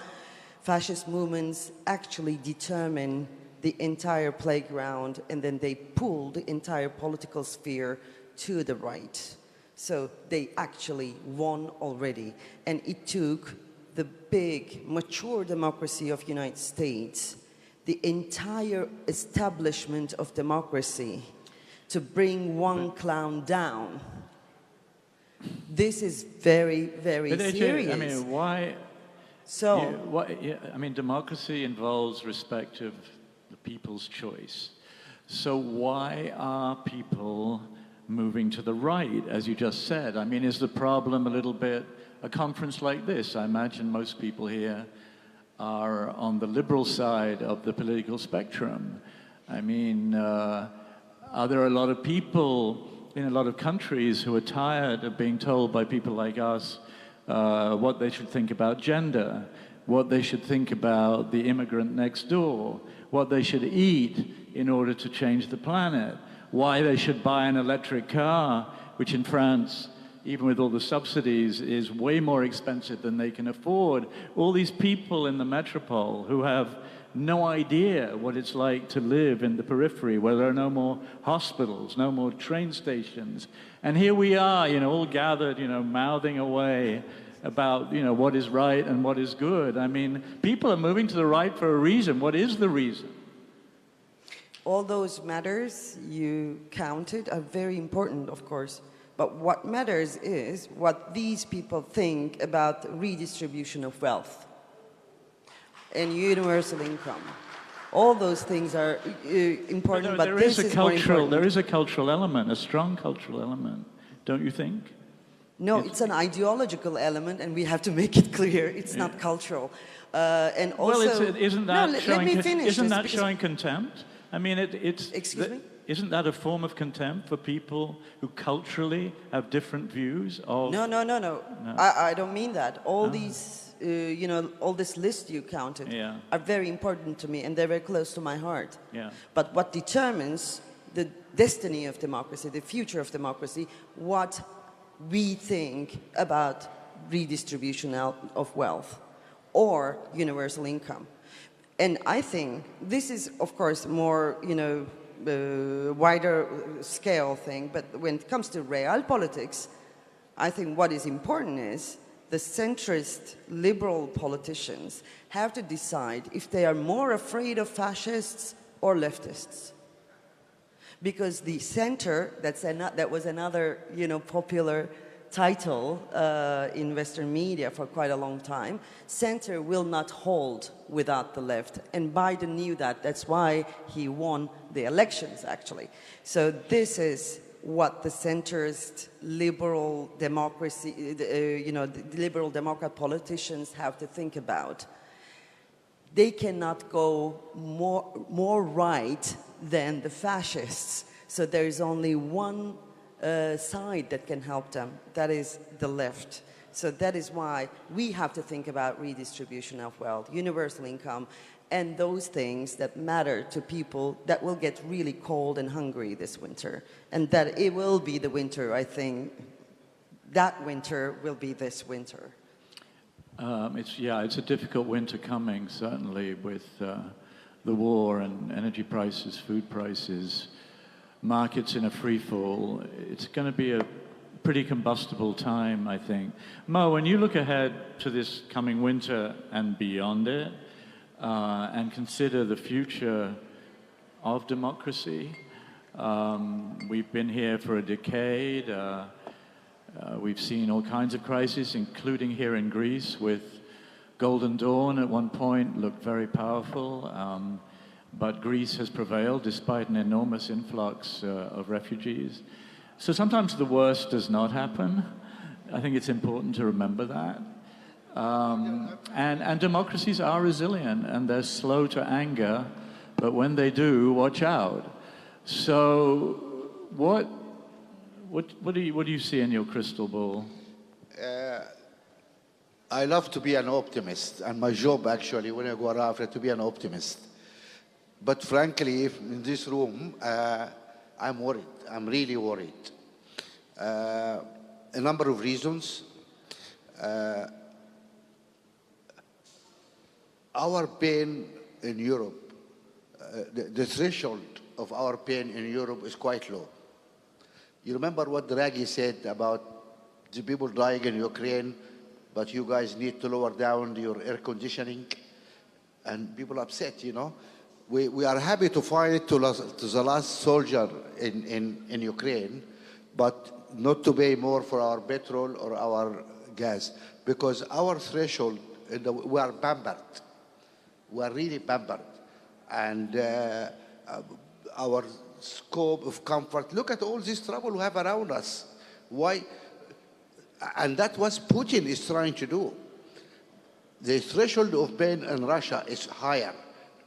[SPEAKER 5] fascist movements actually determine the entire playground, and then they pull the entire political sphere to the right. So they actually won already. And it took the big, mature democracy of the United States, the entire establishment of democracy, to bring one clown down. This is very, very serious.
[SPEAKER 20] I mean, why?
[SPEAKER 5] So,
[SPEAKER 20] democracy involves respect of the people's choice. So why are people moving to the right, as you just said? I mean, is the problem a little bit a conference like this? I imagine most people here are on the liberal side of the political spectrum. I mean, are there a lot of people in a lot of countries who are tired of being told by people like us what they should think about gender, what they should think about the immigrant next door, what they should eat in order to change the planet, why they should buy an electric car, which in France, even with all the subsidies, is way more expensive than they can afford. All these people in the metropole who have no idea what it's like to live in the periphery, where there are no more hospitals, no more train stations. And here we are, all gathered, mouthing away about, what is right and what is good. I mean, people are moving to the right for a reason. What is the reason?
[SPEAKER 5] All those matters you counted are very important, of course. But what matters is what these people think about redistribution of wealth and universal income. All those things are important, but this is more important.
[SPEAKER 20] There is a cultural element, a strong cultural element, don't you think?
[SPEAKER 5] No, it's an ideological element, and we have to make it clear. It's not cultural. And also,
[SPEAKER 20] isn't that
[SPEAKER 5] showing
[SPEAKER 20] showing contempt? I mean,
[SPEAKER 5] Excuse me?
[SPEAKER 20] Isn't that a form of contempt for people who culturally have different views of...
[SPEAKER 5] No. I don't mean that. All these you know, all this list you counted are very important to me, and they're very close to my heart.
[SPEAKER 20] Yeah.
[SPEAKER 5] But what determines the destiny of democracy, the future of democracy, what we think about redistribution of wealth or universal income. And I think this is, of course, more, you know, wider scale thing, but when it comes to real politics, I think what is important is the centrist liberal politicians have to decide if they are more afraid of fascists or leftists. Because the center, that was another, you know, popular title in Western media for quite a long time. Center will not hold without the left. And Biden knew that. That's why he won the elections, actually. So this is what the centrist liberal democracy, you know, the liberal Democrat politicians have to think about. They cannot go more right than the fascists. So there is only one side that can help them, that is the left. So that is why we have to think about redistribution of wealth, universal income, and those things that matter to people that will get really cold and hungry this winter. And that it will be the winter, I think. That winter will be this winter.
[SPEAKER 20] It's a difficult winter coming, certainly, with the war and energy prices, food prices, markets in a free fall. It's going to be a pretty combustible time, I think. Mo, when you look ahead to this coming winter and beyond it, and consider the future of democracy, we've been here for a decade. We've seen all kinds of crises, including here in Greece with Golden Dawn at one point, looked very powerful. But Greece has prevailed despite an enormous influx of refugees. So sometimes the worst does not happen. I think it's important to remember that. And democracies are resilient and they're slow to anger, but when they do, watch out. So what do you see in your crystal ball?
[SPEAKER 6] I love to be an optimist, and my job actually when I go around is to be an optimist. But frankly, in this room, I'm worried. I'm really worried. A number of reasons. Our pain in Europe, the threshold of our pain in Europe is quite low. You remember what Draghi said about the people dying in Ukraine, but you guys need to lower down your air conditioning? And people upset, you know. We are happy to fight to the last soldier in Ukraine, but not to pay more for our petrol or our gas, because our threshold, we are pampered. We are really pampered. And our scope of comfort, look at all this trouble we have around us. Why? And that's what Putin is trying to do. The threshold of pain in Russia is higher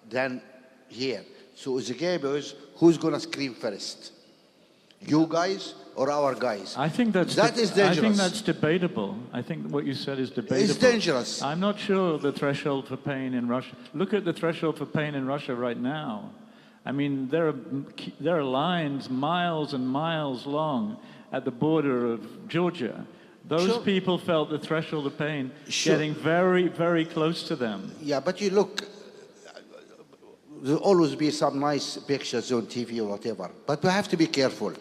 [SPEAKER 6] than here. So the game is, who's going to scream first? You guys or our guys?
[SPEAKER 20] I think that is dangerous. I think that's debatable. I think what you said is debatable.
[SPEAKER 6] It's dangerous.
[SPEAKER 20] I'm not sure the threshold for pain in Russia. Look at the threshold for pain in Russia right now. I mean, there are lines miles and miles long at the border of Georgia. Those people felt the threshold of pain getting very, very close to them.
[SPEAKER 6] Yeah, but you look, there'll always be some nice pictures on TV or whatever, but we have to be careful.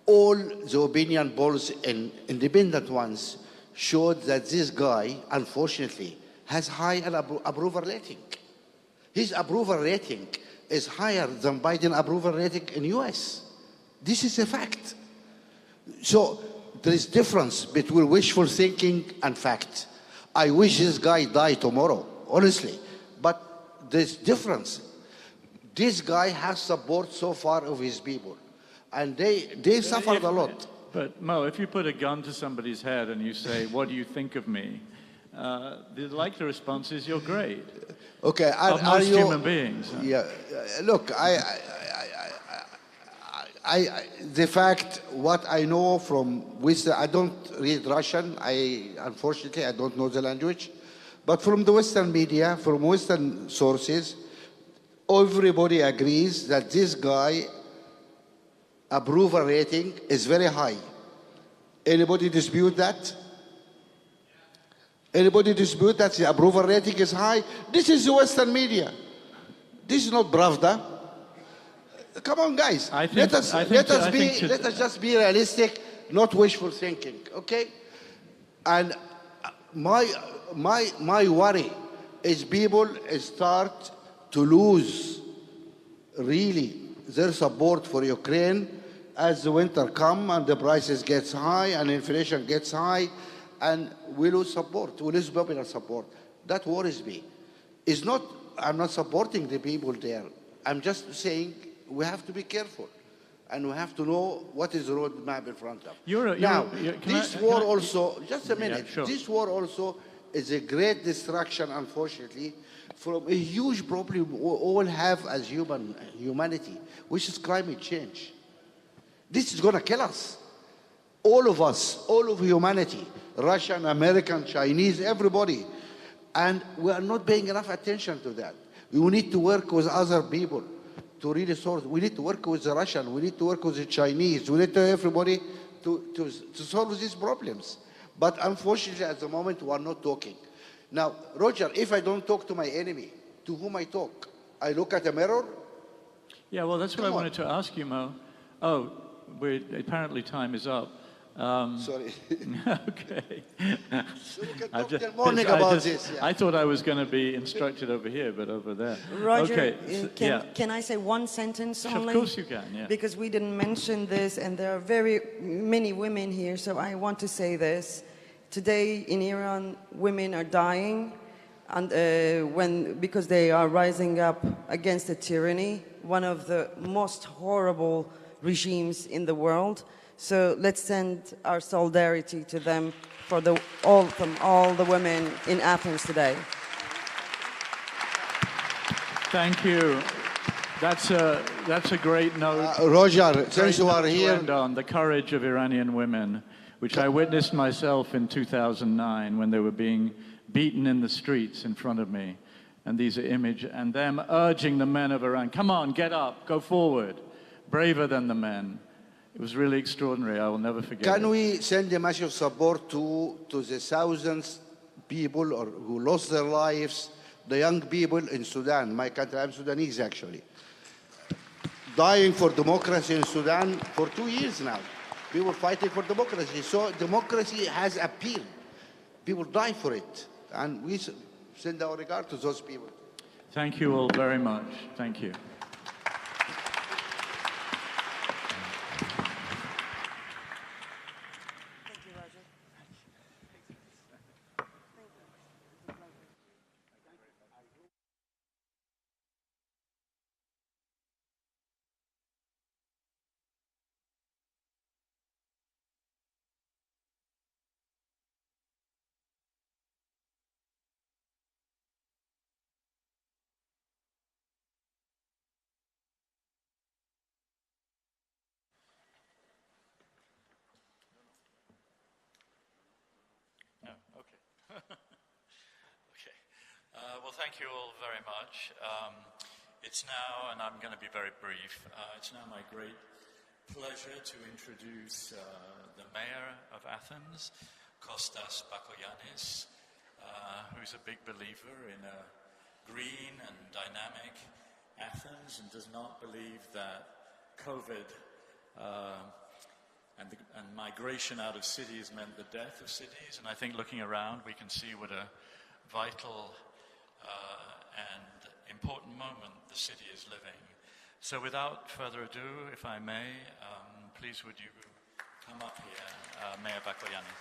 [SPEAKER 6] All the opinion polls, and independent ones, showed that this guy, unfortunately, has high approval rating. His approval rating is higher than Biden approval rating in US. This is a fact. So there is difference between wishful thinking and fact. I wish this guy died tomorrow, honestly, but there's difference. This guy has support so far of his people, and they suffered a lot.
[SPEAKER 20] But Mo, if you put a gun to somebody's head and you say, "What do you think of me?" The likely response is, "You're great."
[SPEAKER 6] Okay,
[SPEAKER 20] of most human beings.
[SPEAKER 6] Yeah, look, the fact, what I know from Wisdom, I don't read Russian. Unfortunately, I don't know the language. But from the Western media, from Western sources, everybody agrees that this guy approval rating is very high. Anybody dispute that? Anybody dispute that the approval rating is high? This is the Western media. This is not Pravda. Come on, guys. Let us just be realistic, not wishful thinking, okay? And my worry is people start to lose really their support for Ukraine as the winter comes and the prices gets high and inflation gets high, and we lose support, we lose popular support. That worries me. It's not, I'm not supporting the people there. I'm just saying we have to be careful. And we have to know what is the roadmap in front of. This war also, just a minute,
[SPEAKER 20] Yeah, sure.
[SPEAKER 6] This war also is a great distraction, unfortunately, from a huge problem we all have as humanity, which is climate change. This is going to kill us. All of us, all of humanity, Russian, American, Chinese, everybody. And we are not paying enough attention to that. We need to work with other people to really solve. We need to work with the Russian, we need to work with the Chinese, we need to everybody to solve these problems. But unfortunately, at the moment, we are not talking. Now, Roger, if I don't talk to my enemy, to whom I talk? I look at a mirror?
[SPEAKER 20] Yeah, well, that's what I wanted to ask you, Mo. Oh, apparently time is up.
[SPEAKER 6] Sorry.
[SPEAKER 20] Okay.
[SPEAKER 6] So we can talk till morning about this. Yeah.
[SPEAKER 20] I thought I was going to be instructed over here, but over there.
[SPEAKER 5] Roger,
[SPEAKER 20] okay.
[SPEAKER 5] Can I say one sentence only?
[SPEAKER 20] Of course you can, yeah.
[SPEAKER 5] Because we didn't mention this, and there are very many women here, so I want to say this. Today in Iran, women are dying and because they are rising up against the tyranny, one of the most horrible regimes in the world. So let's send our solidarity to them from all the women in Athens today.
[SPEAKER 20] Thank you. That's a great note.
[SPEAKER 6] Roger, since you are here,
[SPEAKER 20] end on the courage of Iranian women, which I witnessed myself in 2009 when they were being beaten in the streets in front of me, and these are images, and them urging the men of Iran, come on, get up, go forward, braver than the men. It was really extraordinary. I will never forget it.
[SPEAKER 6] Can we send a message of support to the thousands people who lost their lives, the young people in Sudan, my country, I'm Sudanese actually, dying for democracy in Sudan for 2 years now. People fighting for democracy. So democracy has appeal. People die for it. And we send our regard to those people.
[SPEAKER 20] Thank you all very much. Thank you.
[SPEAKER 9] Well, thank you all very much. It's now, and I'm going to be very brief, it's now my great pleasure to introduce the mayor of Athens, Kostas Bakoyannis, who's a big believer in a green and dynamic Athens and does not believe that COVID and migration out of cities meant the death of cities. And I think looking around, we can see what a vital and important moment the city is living. So without further ado, if I may, please would you come up here, Mayor Bakoyannis.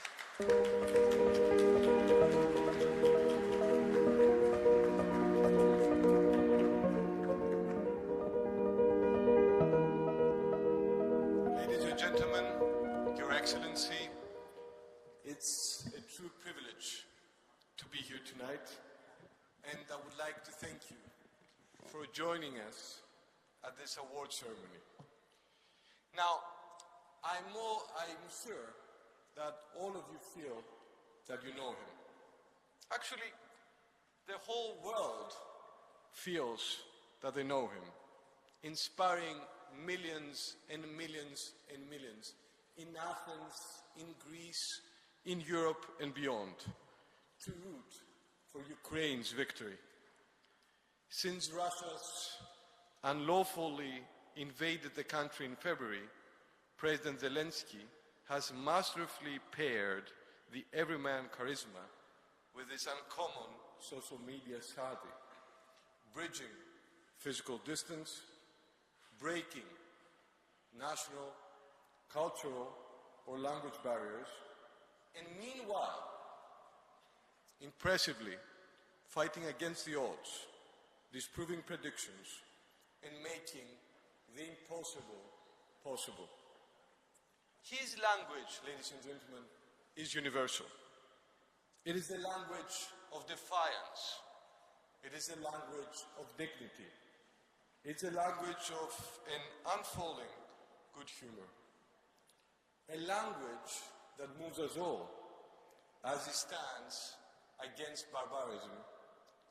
[SPEAKER 3] Ladies and gentlemen, Your Excellency, it's a true privilege to be here tonight, and I would like to thank you for joining us at this award ceremony. Now, I'm sure that all of you feel that you know him. Actually,
[SPEAKER 10] The whole world feels that they know him, inspiring millions and millions and millions in Athens, in Greece, in Europe and beyond, to root for Ukraine's victory. Since Russia's unlawfully invaded the country in February, President Zelensky has masterfully paired the everyman charisma with his uncommon social media savvy, bridging physical distance, breaking national, cultural, or language barriers, and meanwhile, impressively, fighting against the odds, disproving predictions, and making the impossible possible. His language, ladies and gentlemen, is universal. It is the language of defiance. It is the language of dignity. It's a language of an unfolding good humor. A language that moves us all as he stands against barbarism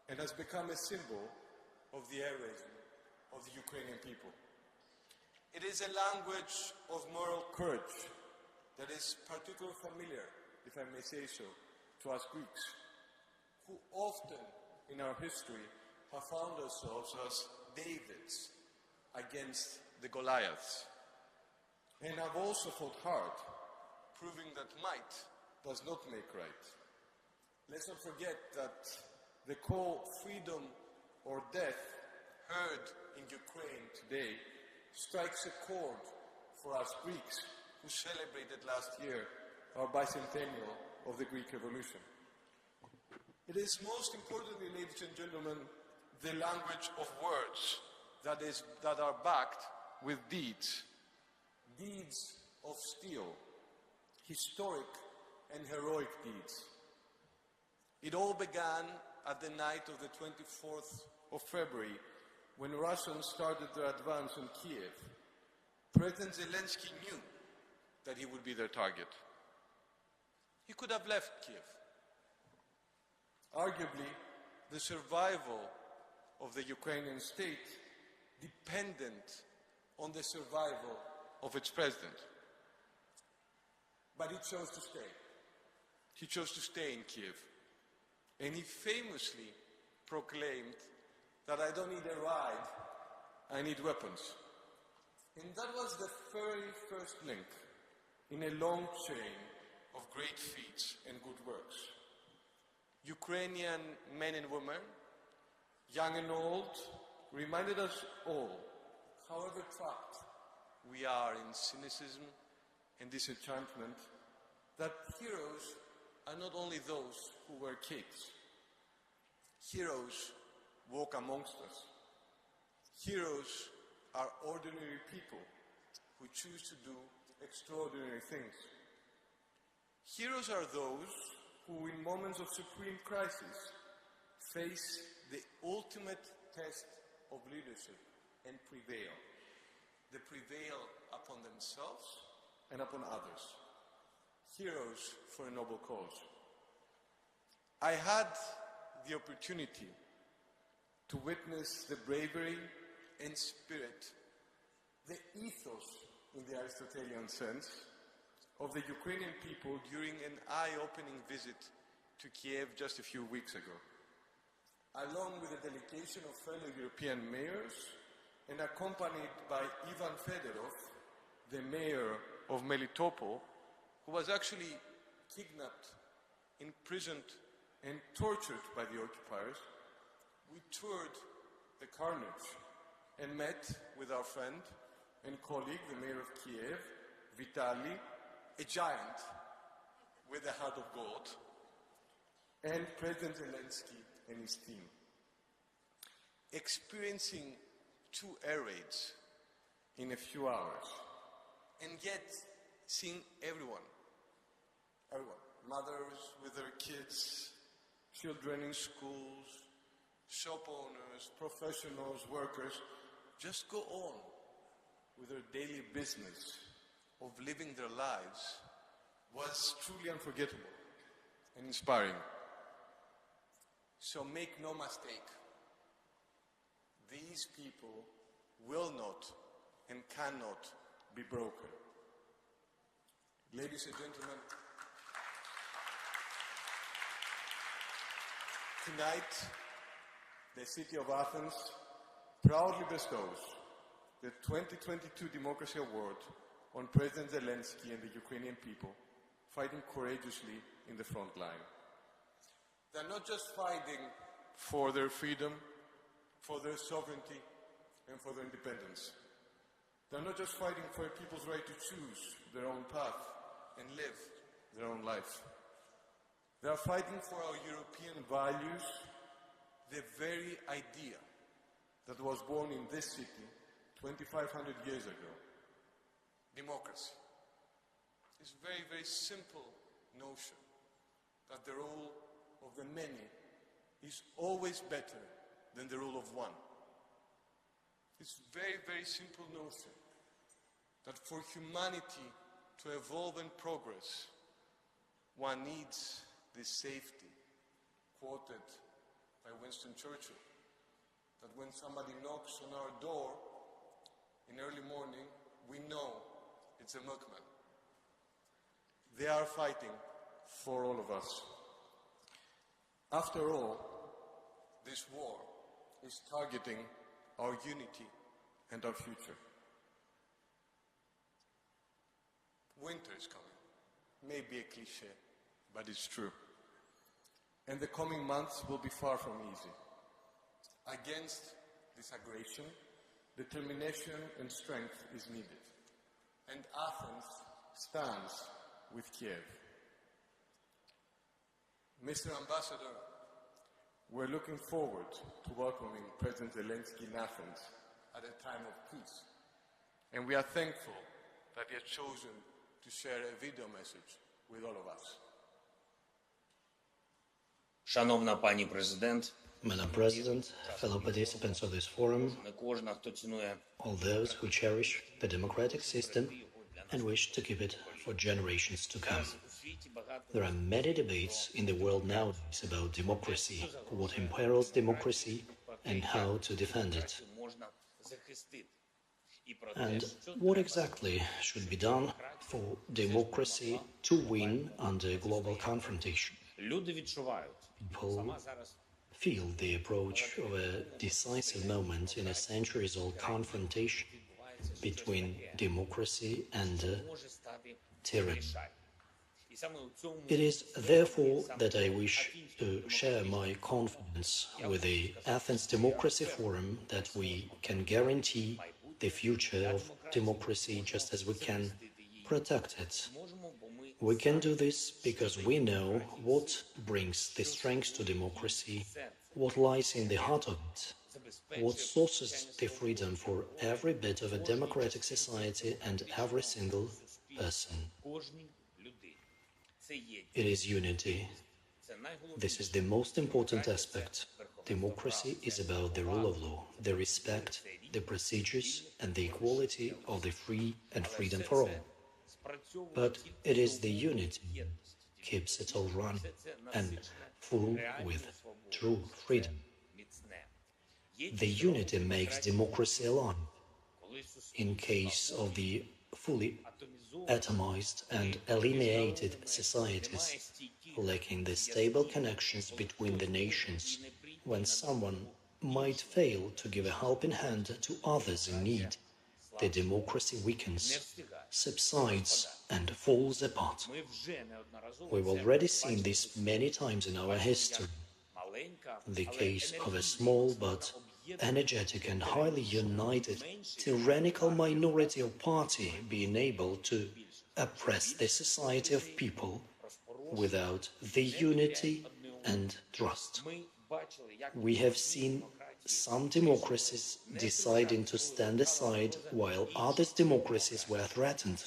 [SPEAKER 10] and has become a symbol of the heroism of the Ukrainian people. It is a language of moral courage that is particularly familiar, if I may say so, to us Greeks, who often in our history have found ourselves as Davids against the Goliaths, and have also fought hard, proving that might does not make right. Let's not forget that the call freedom or death heard in Ukraine today strikes a chord for us Greeks who celebrated last year our bicentennial of the Greek Revolution. It is most importantly, ladies and gentlemen, the language of words that are backed with deeds. Deeds of steel, historic and heroic deeds. It all began at the night of the 24th of February, when Russians started their advance on Kiev. President Zelensky knew that he would be their target. He could have left Kiev. Arguably, the survival of the Ukrainian state depended on the survival of its president. But he chose to stay. He chose to stay in Kiev. And he famously proclaimed that I don't need a ride, I need weapons. And that was the very first link in a long chain of great feats and good works. Ukrainian men and women, young and old, reminded us all, however trapped we are in cynicism and disenchantment, that heroes are not only those who wear capes. Heroes walk amongst us. Heroes are ordinary people who choose to do extraordinary things. Heroes are those who, in moments of supreme crisis, face the ultimate test of leadership and prevail. They prevail upon themselves and upon others. Heroes for a noble cause. I had the opportunity to witness the bravery and spirit, the ethos in the Aristotelian sense, of the Ukrainian people during an eye-opening visit to Kiev just a few weeks ago. Along with a delegation of fellow European mayors and accompanied by Ivan Fedorov, the mayor of Melitopol, who was actually kidnapped, imprisoned, and tortured by the occupiers, we toured the carnage and met with our friend and colleague, the mayor of Kiev, Vitaly, a giant with a heart of gold, and President Zelensky and his team. Experiencing 2 air raids in a few hours, and yet seeing everyone, mothers with their kids, children in schools, shop owners, professionals, workers, just go on with their daily business of living their lives was truly unforgettable and inspiring. So make no mistake, these people will not and cannot be broken. Ladies and gentlemen, tonight, the city of Athens proudly bestows the 2022 Democracy Award on President Zelensky and the Ukrainian people fighting courageously in the front line. They're not just fighting for their freedom, for their sovereignty, and for their independence. They're not just fighting for a people's right to choose their own path and live their own life. They are fighting for our European values, the very idea that was born in this city 2,500 years ago. Democracy. It's a very, very simple notion that the rule of the many is always better than the rule of one. It's a very, very simple notion that for humanity to evolve and progress, one needs this safety, quoted by Winston Churchill, that when somebody knocks on our door in early morning, we know it's a milkman. They are fighting for all of us. After all, this war is targeting our unity and our future. Winter is coming. Maybe a cliche, but it's true. And the coming months will be far from easy. Against this aggression, determination and strength is needed. And Athens stands with Kiev. Mr. Ambassador, we're looking forward to welcoming President Zelensky in Athens at a time of peace. And we are thankful that he has chosen to share a video message with all of us.
[SPEAKER 11] Шановна пані президент,
[SPEAKER 22] Madam President, fellow participants of this forum, all those who cherish the democratic system and wish to keep it for generations to come. There are many debates in the world nowadays about democracy, what imperils democracy, and how to defend it. And what exactly should be done for democracy to win under global confrontation? People feel the approach of a decisive moment in a centuries-old confrontation between democracy and tyranny. It is therefore that I wish to share my confidence with the Athens Democracy Forum that we can guarantee the future of democracy just as we can protect it. We can do this because we know what brings the strength to democracy, what lies in the heart of it, what sources the freedom for every bit of a democratic society and every single person. It is unity. This is the most important aspect. Democracy is about the rule of law, the respect, the procedures, and the equality of the free and freedom for all. But it is the unity keeps it all running and full with true freedom. The unity makes democracy alive. In case of the fully atomized and alienated societies, lacking the stable connections between the nations, when someone might fail to give a helping hand to others in need, the democracy weakens, subsides, and falls apart. We've already seen this many times in our history. The case of a small but energetic and highly united tyrannical minority of party being able to oppress the society of people without the unity and trust. We have seen some democracies deciding to stand aside while other democracies were threatened.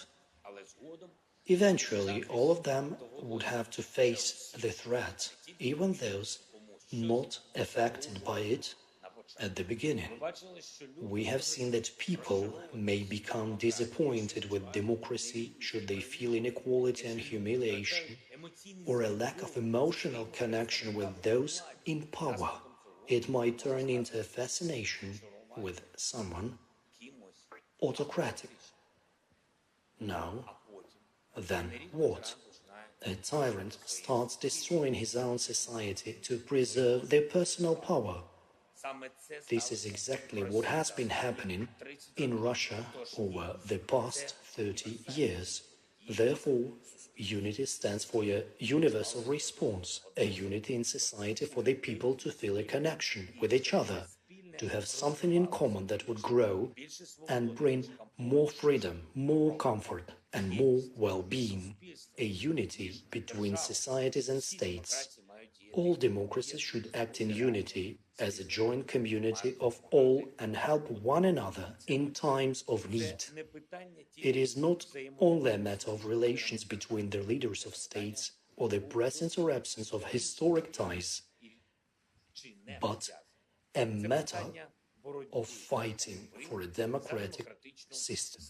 [SPEAKER 22] Eventually, all of them would have to face the threat, even those not affected by it at the beginning. We have seen that people may become disappointed with democracy should they feel inequality and humiliation or a lack of emotional connection with those in power. It might turn into a fascination with someone autocratic. Now, then what? A tyrant starts destroying his own society to preserve their personal power. This is exactly what has been happening in Russia over the past 30 years. Therefore, unity stands for a universal response, a unity in society for the people to feel a connection with each other, to have something in common that would grow and bring more freedom, more comfort, and more well-being, a unity between societies and states. All democracies should act in unity as a joint community of all and help one another in times of need. It is not only a matter of relations between the leaders of states or the presence or absence of historic ties, but a matter of fighting for a democratic system.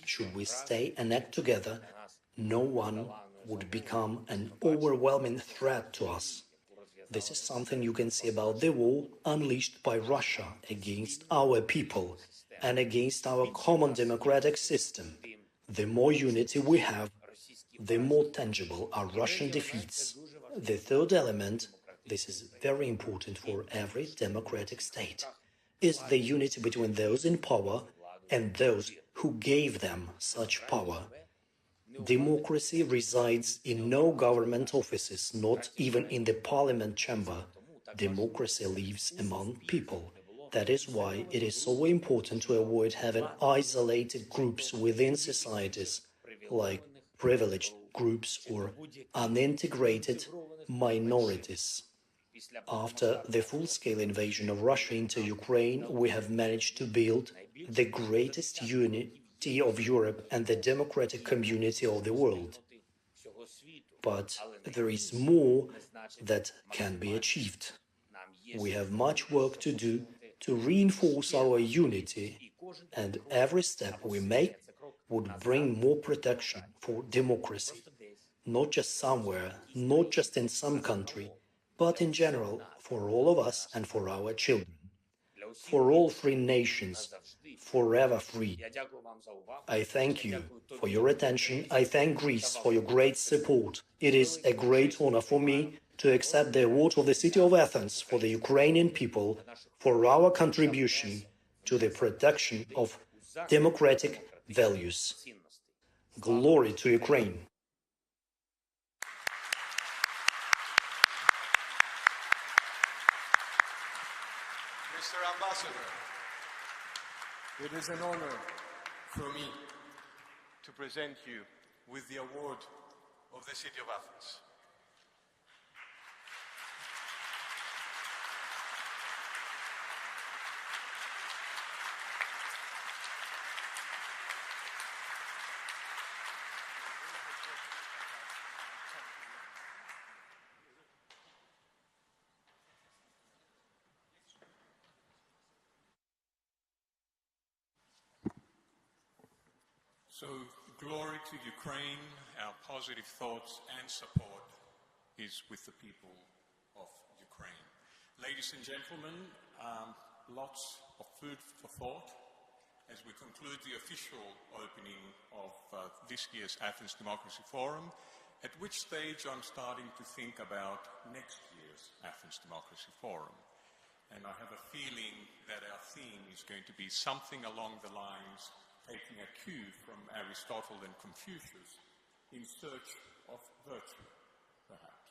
[SPEAKER 22] Should we stay and act together, no one would become an overwhelming threat to us. This is something you can see about the war unleashed by Russia against our people and against our common democratic system. The more unity we have, the more tangible are Russian defeats. The third element, this is very important for every democratic state, is the unity between those in power and those who gave them such power. Democracy resides in no government offices, not even in the parliament chamber. Democracy lives among people. That is why it is so important to avoid having isolated groups within societies, like privileged groups or unintegrated minorities. After the full-scale invasion of Russia into Ukraine, we have managed to build the greatest unity of Europe and the democratic community of the world. But there is more that can be achieved. We have much work to do to reinforce our unity, and every step we make would bring more protection for democracy, not just somewhere, not just in some country, but in general for all of us and for our children. For all free nations, forever free. I thank you for your attention. I thank Greece for your great support. It is a great honor for me to accept the award of the city of Athens for the Ukrainian people for our contribution to the protection of democratic values. Glory to Ukraine.
[SPEAKER 3] Mr. Ambassador, it is an honor for me to present you with the award of the City of Athens. So, glory to Ukraine. Our positive thoughts and support is with the people of Ukraine. Ladies and gentlemen, lots of food for thought as we conclude the official opening of this year's Athens Democracy Forum, at which stage I'm starting to think about next year's Athens Democracy Forum. And I have a feeling that our theme is going to be something along the lines taking a cue from Aristotle and Confucius, in search of virtue, perhaps.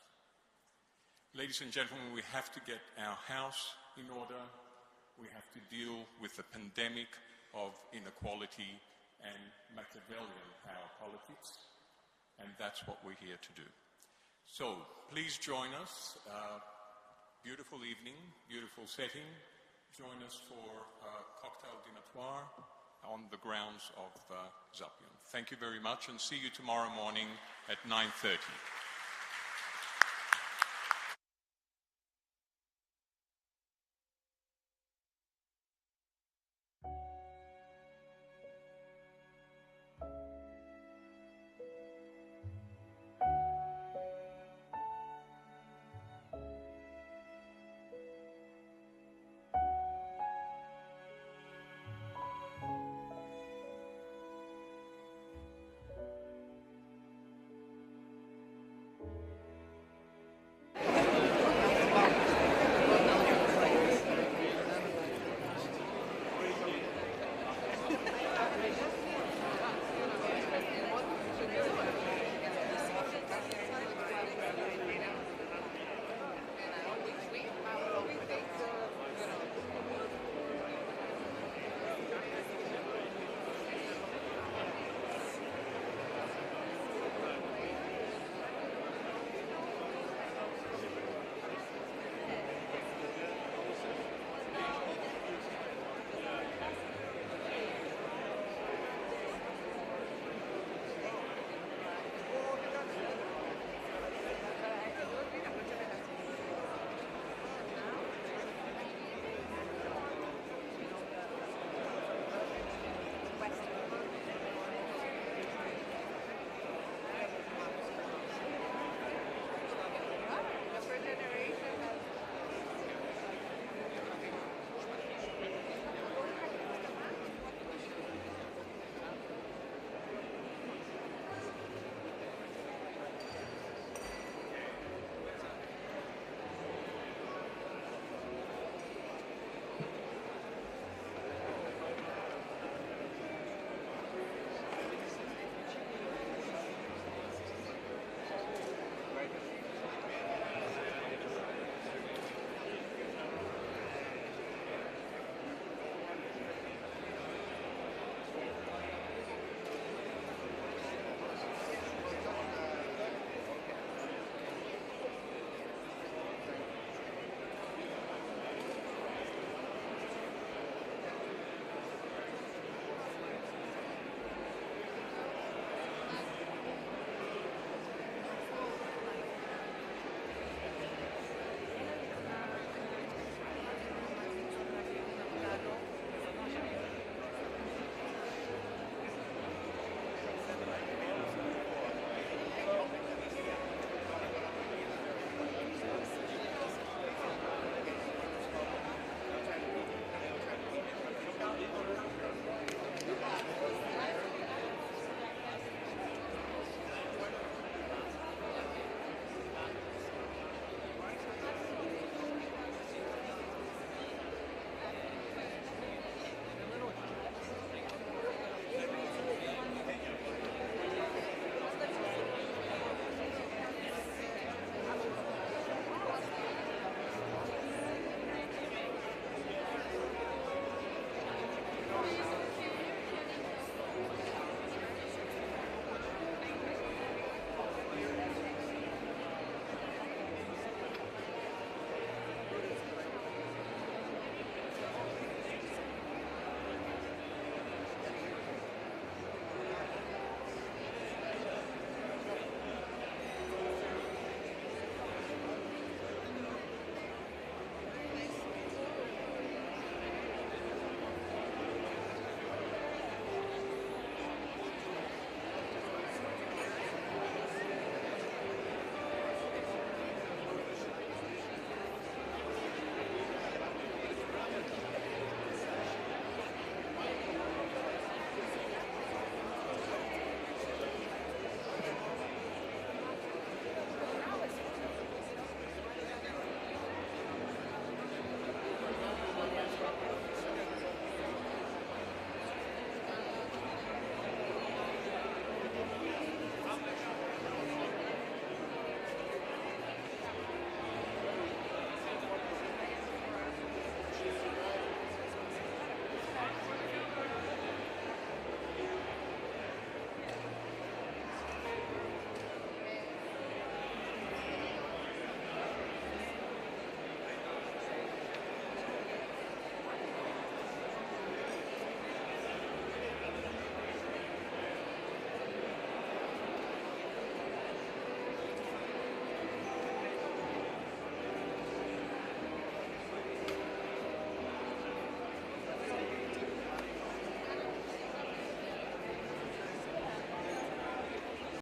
[SPEAKER 3] Ladies and gentlemen, we have to get our house in order. We have to deal with the pandemic of inequality and Machiavellian power politics, and that's what we're here to do. So, please join us. Beautiful evening, beautiful setting. Join us for cocktail dînatoire on the grounds of Zapion. Thank you very much, and see you tomorrow morning at 9:30.